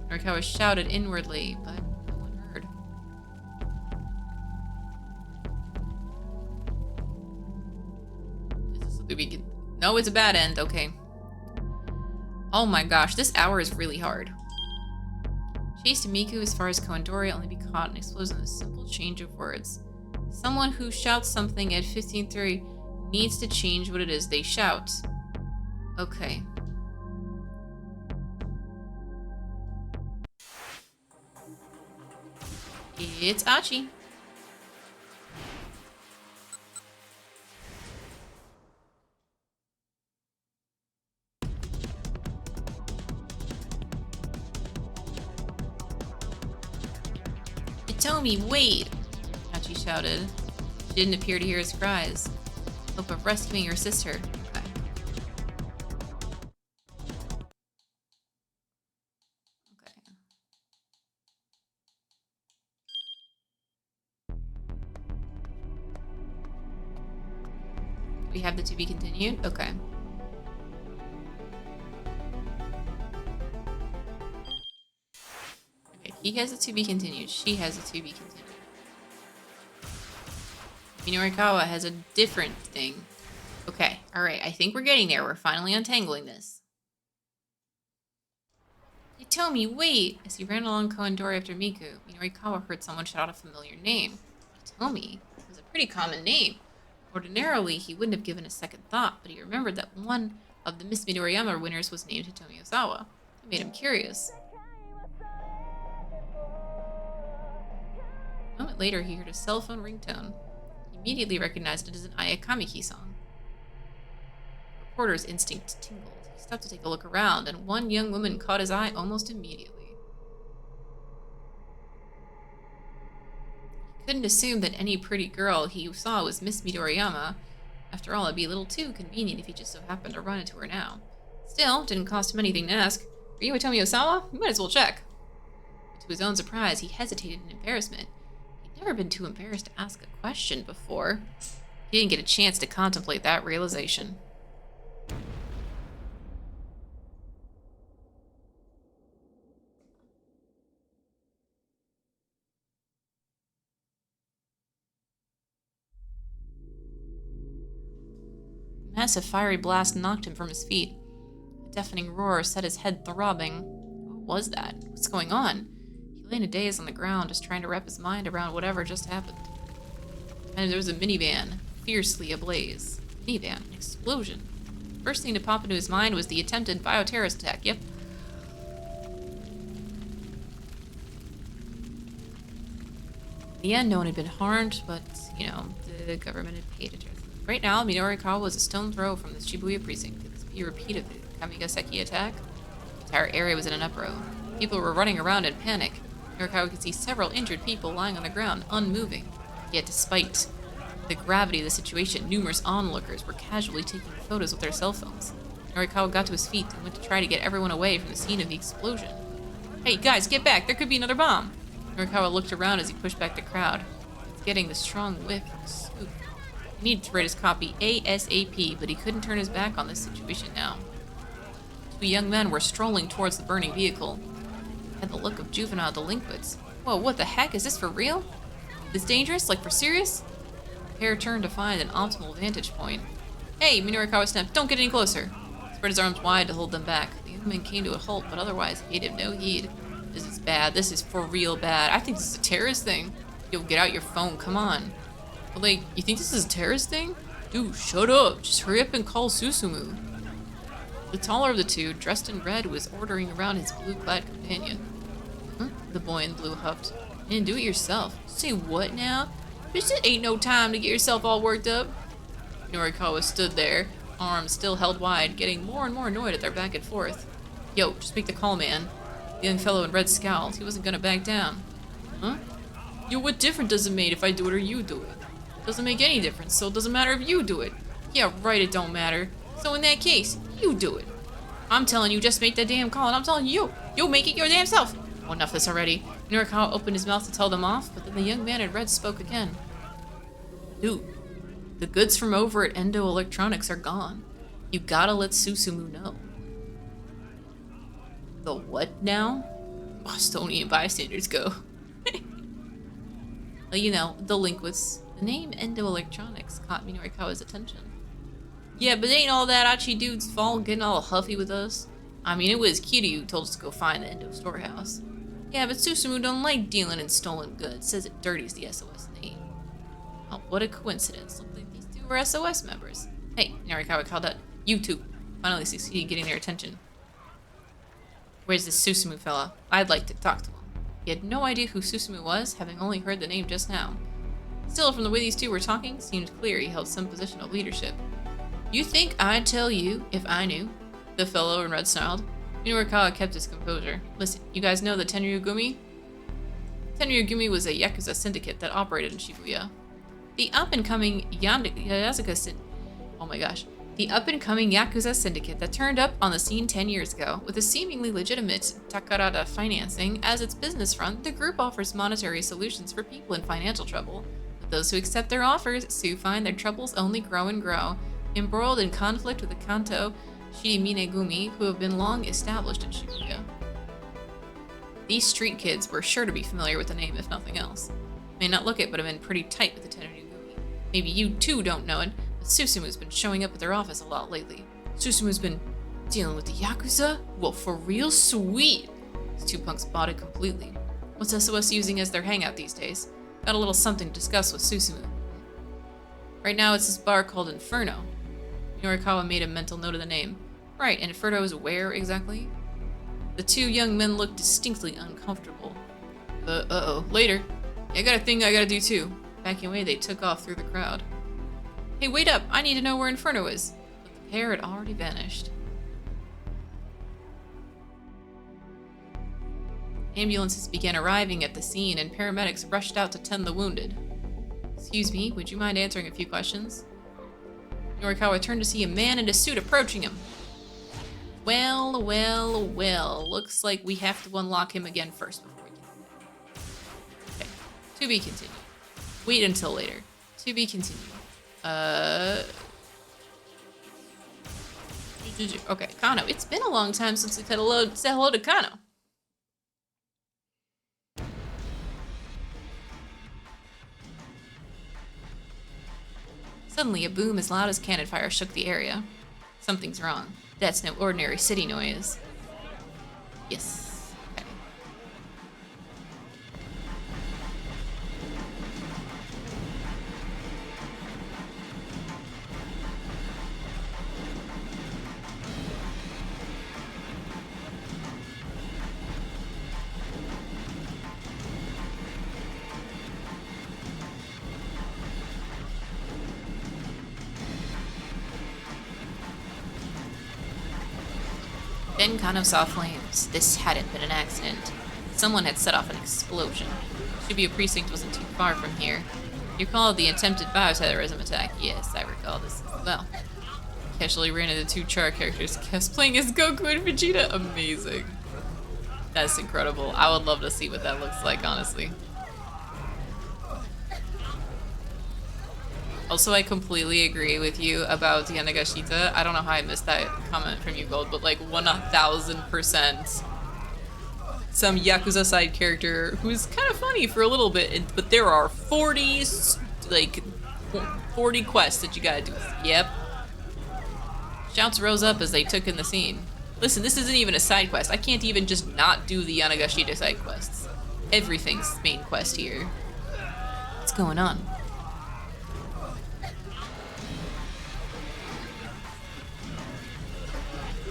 Norikawa shouted inwardly, but no one heard. Is this something we can... No, it's a bad end. Okay. Oh my gosh, this hour is really hard. Chased Miku as far as Kawandori, only be caught and exposed in a simple change of words. Someone who shouts something at 15:30 needs to change what it is they shout. Okay. It's Achi. Hitomi, wait! Achi shouted. She didn't appear to hear his cries. Hope of rescuing her sister. Okay. Okay. We have the to be continued? Okay. Okay, he has a to be continued. She has a to be continued. Norikawa has a different thing. Okay, alright, I think we're getting there. We're finally untangling this. Hitomi, wait! As he ran along Kawandori after Miku, Norikawa heard someone shout out a familiar name. Hitomi was a pretty common name. Ordinarily, he wouldn't have given a second thought, but he remembered that one of the Miss Midoriyama winners was named Hitomi Osawa. It made him curious. A moment later, he heard a cell phone ringtone. He immediately recognized it as an Ayakamiki song. The reporter's instinct tingled. He stopped to take a look around, and one young woman caught his eye almost immediately. He couldn't assume that any pretty girl he saw was Miss Midoriyama. After all, it'd be a little too convenient if he just so happened to run into her now. Still, it didn't cost him anything to ask. Are you Hitomi Osawa? You might as well check. But to his own surprise, he hesitated in embarrassment. He'd never been too embarrassed to ask a question before. He didn't get a chance to contemplate that realization. A massive fiery blast knocked him from his feet. A deafening roar set his head throbbing. What was that? What's going on? He lay in a daze on the ground, just trying to wrap his mind around whatever just happened. And there was a minivan, fiercely ablaze. Minivan, an explosion. First thing to pop into his mind was the attempted bioterrorist attack. Yep. In the end, no one had been harmed, but, you know, the government had paid attention. Right now, Norikawa was a stone throw from the Shibuya precinct. Could this be a repeat of the Kamigaseki attack? The entire area was in an uproar. People were running around in panic. Norikawa could see several injured people lying on the ground, unmoving. Yet despite the gravity of the situation, numerous onlookers were casually taking photos with their cell phones. Norikawa got to his feet and went to try to get everyone away from the scene of the explosion. Hey guys, get back! There could be another bomb! Norikawa looked around as he pushed back the crowd. He was getting the strong whiff of the smoke. He needed to write his copy ASAP, but he couldn't turn his back on this situation now. Two young men were strolling towards the burning vehicle. They had the look of juvenile delinquents. Whoa, what the heck? Is this for real? This dangerous? Like for serious? The pair turned to find an optimal vantage point. Hey, Norikawa snapped, don't get any closer. He spread his arms wide to hold them back. The young men came to a halt, but otherwise paid him no heed. This is bad. This is for real bad. I think this is a terrorist thing. Yo, get out your phone. Come on. But like, you think this is a terrorist thing? Dude, shut up. Just hurry up and call Susumu. The taller of the two, dressed in red, was ordering around his blue-clad companion. Huh? The boy in blue huffed. You didn't do it yourself. Say what now? Bitch, it ain't no time to get yourself all worked up. Norikawa stood there, arms still held wide, getting more and more annoyed at their back and forth. Yo, just make the call, man. The young fellow in red scowled. He wasn't gonna back down. Huh? Yo, what difference does it make if I do it or you do it? Doesn't make any difference, so it doesn't matter if you do it. Yeah, right, it don't matter. So in that case, you do it. I'm telling you, just make the damn call, and I'm telling you, you'll make it your damn self. Well, enough of this already. Norikawa opened his mouth to tell them off, but then the young man in red spoke again. Dude, the goods from over at Endo Electronics are gone. You gotta let Susumu know. The what now? Bostonian bystanders go. Well, you know, the linguists. The name Endo Electronics caught Norikawa's attention. Yeah, but ain't all that Achi dude's fault getting all huffy with us? I mean, it was Kiryu who told us to go find the Endo storehouse. Yeah, but Susumu don't like dealing in stolen goods. Says it dirties the SOS name. Oh, what a coincidence. Looked like these two were SOS members. Hey, Norikawa called out. You two. Finally succeeded getting their attention. Where's this Susumu fella? I'd like to talk to him. He had no idea who Susumu was, having only heard the name just now. Still, from the way these two were talking, seemed clear he held some position of leadership. You think I'd tell you if I knew? The fellow in red snarled. Norikawa kept his composure. Listen, you guys know the Tenryugumi? Tenryugumi was a Yakuza syndicate that operated in Shibuya. The up-and-coming Yakuza syndicate that turned up on the scene 10 years ago. With a seemingly legitimate Takarada financing as its business front, the group offers monetary solutions for people in financial trouble. But those who accept their offers soon find their troubles only grow and grow, embroiled in conflict with the Kanto Shiminegumi, who have been long established in Shibuya. These street kids were sure to be familiar with the name, if nothing else. May not look it, but have been pretty tight with the Tenryugumi. Maybe you too don't know it, but Susumu's been showing up at their office a lot lately. Susumu's been dealing with the Yakuza? Well, for real? Sweet! These two punks bought it completely. What's SOS using as their hangout these days? Got a little something to discuss with Susumu. Right now it's this bar called Inferno. Norikawa made a mental note of the name. Right, and Inferno is where exactly? The two young men looked distinctly uncomfortable. Uh-oh. Later. I got a thing I gotta do too. Backing away, they took off through the crowd. Hey, wait up! I need to know where Inferno is. But the pair had already vanished. Ambulances began arriving at the scene, and paramedics rushed out to tend the wounded. Excuse me, would you mind answering a few questions? Norikawa turned to see a man in a suit approaching him. Well, well, well. Looks like we have to unlock him again first before we can. Okay. To be continued. Wait until later. To be continued. Okay, Kano. It's been a long time since we said hello to Kano. Suddenly, a boom as loud as cannon fire shook the area. Something's wrong. That's no ordinary city noise. Yes. Okay. Then Kano saw flames. This hadn't been an accident. Someone had set off an explosion. Shibuya Precinct wasn't too far from here. You recall the attempted bioterrorism attack? Yes, I recall this as well. Casually ran into two Char characters cosplaying as Goku and Vegeta. Amazing. That's incredible. I would love to see what that looks like, honestly. Also, I completely agree with you about Yanagashita. I don't know how I missed that comment from you, Gold, but like 1000%. Some Yakuza side character who's kind of funny for a little bit, but there are 40 quests that you gotta do. Yep. Shouts rose up as they took in the scene. Listen, this isn't even a side quest. I can't even just not do the Yanagashita side quests. Everything's main quest here. What's going on?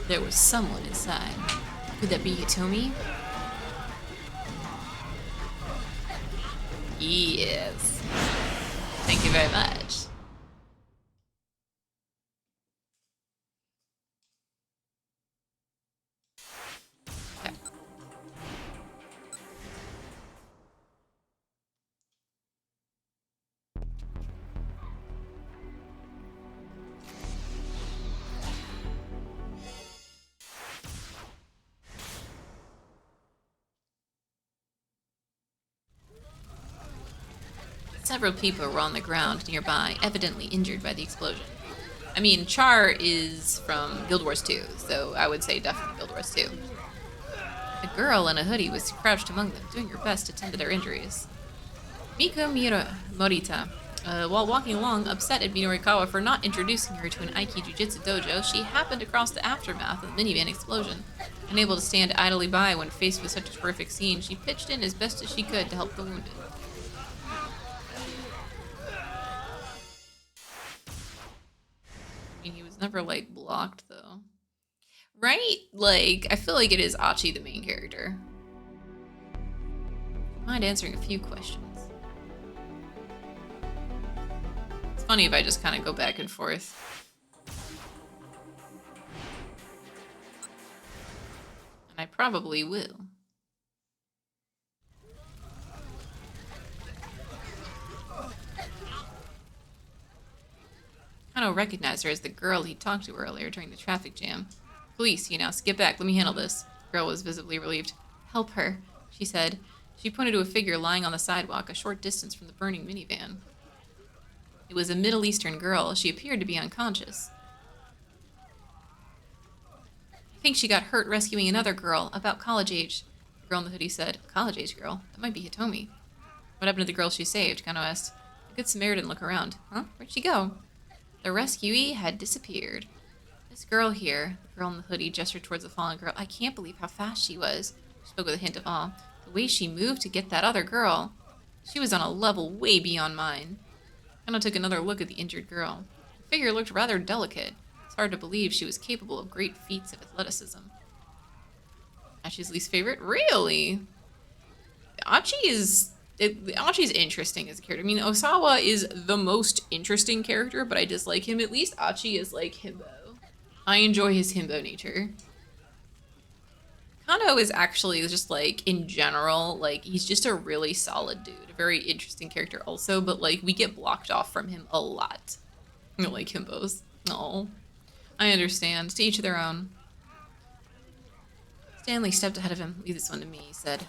There was someone inside. Could that be Hitomi? Yes. Thank you very much. Okay. Several people were on the ground nearby, evidently injured by the explosion. I mean, Char is from Guild Wars 2, so I would say definitely Guild Wars 2. A girl in a hoodie was crouched among them, doing her best to tend to their injuries. Miko Morita, while walking along, upset at Minorikawa for not introducing her to an Aiki Jiu-Jitsu dojo, she happened across the aftermath of the minivan explosion. Unable to stand idly by when faced with such a horrific scene, she pitched in as best as she could to help the wounded. I mean, he was never, like, blocked, though. Right? Like, I feel like it is Achi, the main character. Mind answering a few questions. It's funny if I just kind of go back and forth. And I probably will. Kano recognized her as the girl he talked to earlier during the traffic jam. Police, he announced. Get back, let me handle this. The girl was visibly relieved. Help her, she said. She pointed to a figure lying on the sidewalk a short distance from the burning minivan. It was a Middle Eastern girl. She appeared to be unconscious. I think she got hurt rescuing another girl, about college age. The girl in the hoodie said. College age girl? That might be Hitomi. What happened to the girl she saved? Kano asked. The Good Samaritan looked around. Huh? Where'd she go? The rescuee had disappeared. This girl here, the girl in the hoodie, gestured towards the fallen girl. I can't believe how fast she was. She spoke with a hint of awe. The way she moved to get that other girl. She was on a level way beyond mine. Kano took another look at the injured girl. The figure looked rather delicate. It's hard to believe she was capable of great feats of athleticism. Achi's least favorite? Really? Achi's interesting as a character. I mean, Osawa is the most interesting character, but I dislike him. At least Achi is like himbo. I enjoy his himbo nature. Kano is actually just like, in general, like, he's just a really solid dude. A very interesting character also, but like, we get blocked off from him a lot. I don't like himbos. No. I understand. To each their own. Stanley stepped ahead of him. Leave this one to me, he said.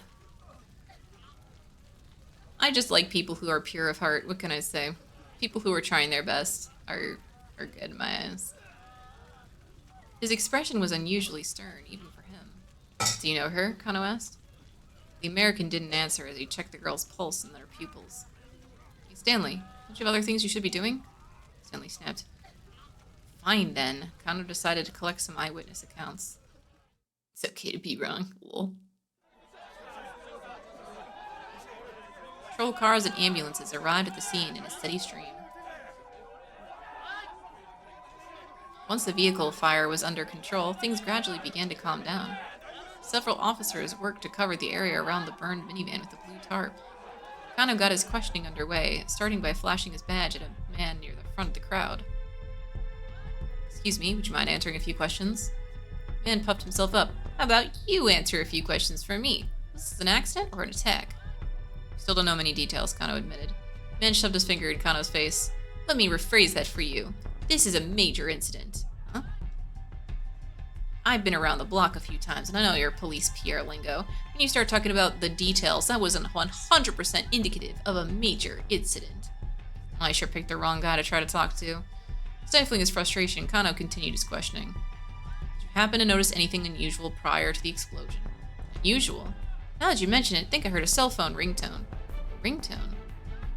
I just like people who are pure of heart. What can I say? People who are trying their best are good in my eyes. His expression was unusually stern, even for him. Do you know her? Kano asked. The American didn't answer as he checked the girl's pulse and their pupils. Hey, Stanley, don't you have other things you should be doing? Stanley snapped. Fine then. Kano decided to collect some eyewitness accounts. It's okay to be wrong. Lol. Patrol cars and ambulances arrived at the scene in a steady stream. Once the vehicle fire was under control, things gradually began to calm down. Several officers worked to cover the area around the burned minivan with a blue tarp. Kano got his questioning underway, starting by flashing his badge at a man near the front of the crowd. Excuse me, would you mind answering a few questions? The man puffed himself up. How about you answer a few questions for me? Was this an accident or an attack? Still don't know many details, Kano admitted. The man shoved his finger in Kano's face. Let me rephrase that for you. This is a major incident. Huh? I've been around the block a few times, and I know your police PR lingo. When you start talking about the details, that wasn't 100% indicative of a major incident. I sure picked the wrong guy to try to talk to. Stifling his frustration, Kano continued his questioning. Did you happen to notice anything unusual prior to the explosion? Unusual? Now that you mention it, I think I heard a cell phone ringtone. Ringtone?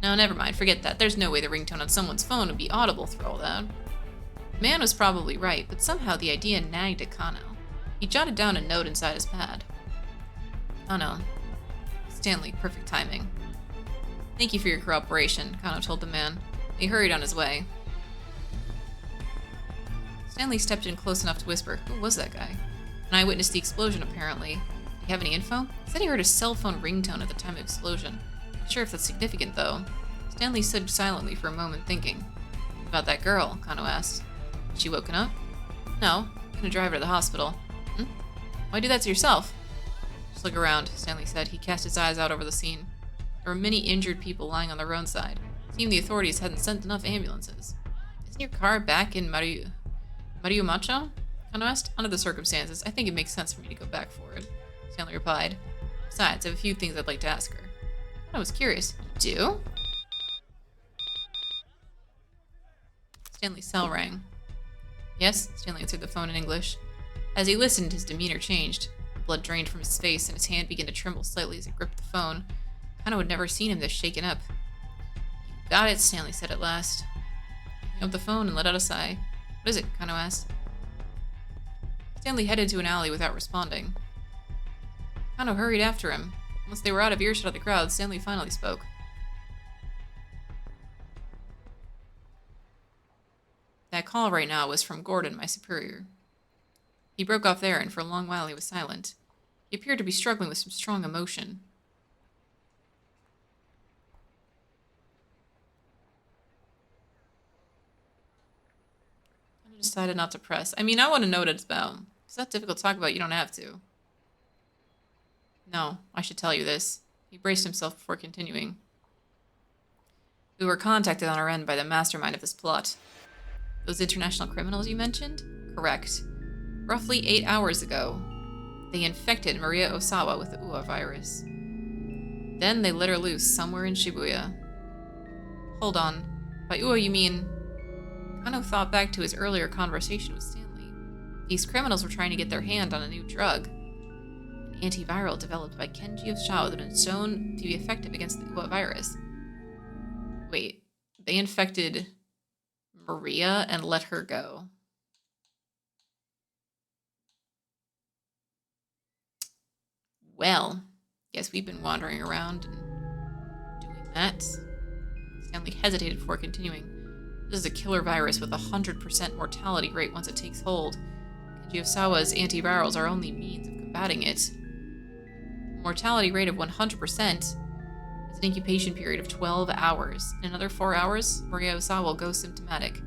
No, never mind. Forget that. There's no way the ringtone on someone's phone would be audible through all that. The man was probably right, but somehow the idea nagged at Kano. He jotted down a note inside his pad. Kano. Stanley, perfect timing. Thank you for your cooperation, Kano told the man. He hurried on his way. Stanley stepped in close enough to whisper, "Who was that guy?" An eyewitness to the explosion, apparently. Do you have any info? He said he heard a cell phone ringtone at the time of the explosion. Not sure if that's significant, though. Stanley stood silently for a moment, thinking. About that girl, Kano asked. Has she woken up? No. I'm gonna drive her to the hospital. Hmm? Why do that to yourself? Just look around, Stanley said. He cast his eyes out over the scene. There were many injured people lying on the roadside. It seemed the authorities hadn't sent enough ambulances. Isn't your car back in Mariumacho? Kano asked. Under the circumstances, I think it makes sense for me to go back for it. Stanley replied. Besides, I have a few things I'd like to ask her. I was curious. You do? Stanley's cell rang. Yes? Stanley answered the phone in English. As he listened, his demeanor changed. The blood drained from his face, and his hand began to tremble slightly as he gripped the phone. Kano had never seen him this shaken up. You got it, Stanley said at last. He hung up the phone and let out a sigh. What is it? Kano asked. Stanley headed to an alley without responding. Kano hurried after him. Once they were out of earshot of the crowd, Stanley finally spoke. That call right now was from Gordon, my superior. He broke off there, and for a long while he was silent. He appeared to be struggling with some strong emotion. I decided not to press. I mean, I want to know what it's about. It's not difficult to talk about, you don't have to. No, I should tell you this. He braced himself before continuing. We were contacted on our end by the mastermind of this plot. Those international criminals you mentioned? Correct. Roughly 8 hours ago, they infected Maria Osawa with the UA virus. Then they let her loose somewhere in Shibuya. Hold on. By UA you mean... Kano thought back to his earlier conversation with Stanley. These criminals were trying to get their hand on a new drug. An antiviral developed by Kenji Osawa that had been shown to be effective against the UA virus. Wait, they infected Maria and let her go. Well, guess we've been wandering around and doing that. Stanley hesitated before continuing. This is a killer virus with a 100% mortality rate once it takes hold. Kenji Osawa's antivirals are only means of combating it. A mortality rate of 100% is an incubation period of 12 hours. In another 4 hours, Maria Osawa will go symptomatic.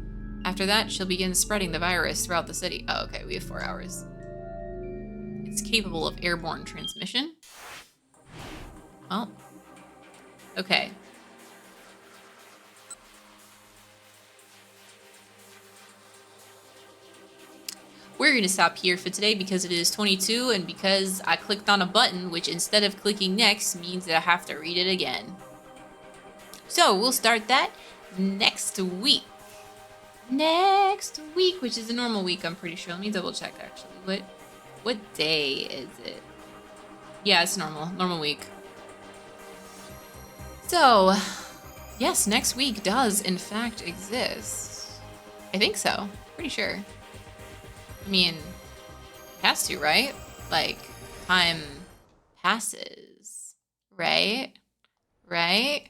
After that, she'll begin spreading the virus throughout the city. Oh, okay, we have 4 hours. It's capable of airborne transmission. Well, okay. We're going to stop here for today because it is 22 and because I clicked on a button, which instead of clicking next means that I have to read it again. So we'll start that next week. Next week, which is a normal week, I'm pretty sure. Let me double check actually. What day is it? Yeah, it's normal week. So, yes, next week does in fact exist. I think so. Pretty sure. I mean, it has to, right? Like, time passes, right? Right?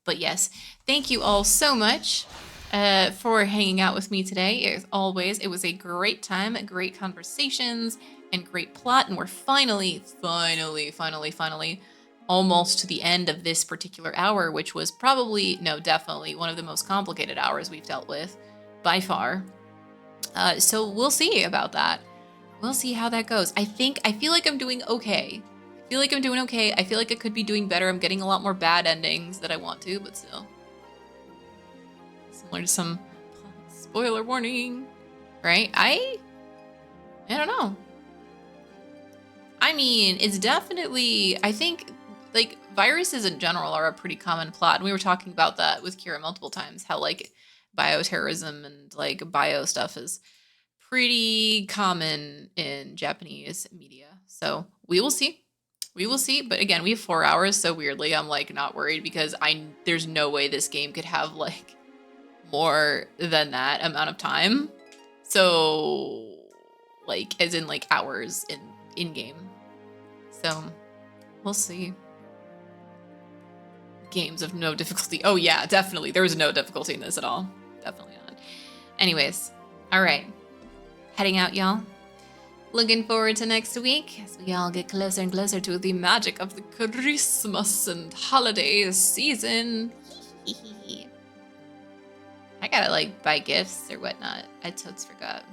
But yes, thank you all so much for hanging out with me today. As always, it was a great time, great conversations, and great plot. And we're finally almost to the end of this particular hour, which was probably, no, definitely one of the most complicated hours we've dealt with by far. So we'll see about that. We'll see how that goes. I feel like I'm doing okay. I feel like I could be doing better. I'm getting a lot more bad endings that I want to, but still. Similar to some spoiler warning, right? I don't know. I mean, it's definitely, I think, like, viruses in general are a pretty common plot. And we were talking about that with Kira multiple times, how, like, bioterrorism and, like, bio stuff is pretty common in Japanese media. So we will see. We will see. But again, we have 4 hours, so weirdly, I'm, like, not worried because there's no way this game could have, like, more than that amount of time. So, like, as in, like, hours in game. So, we'll see. games of no difficulty. Oh yeah, definitely. There was no difficulty in this at all. Definitely not. Anyways, all right. Heading out, y'all. Looking forward to next week as we all get closer and closer to the magic of the Christmas and holiday season. I gotta like buy gifts or whatnot. I totes forgot.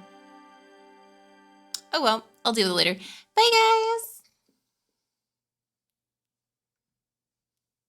Oh well, I'll deal with it later. Bye guys!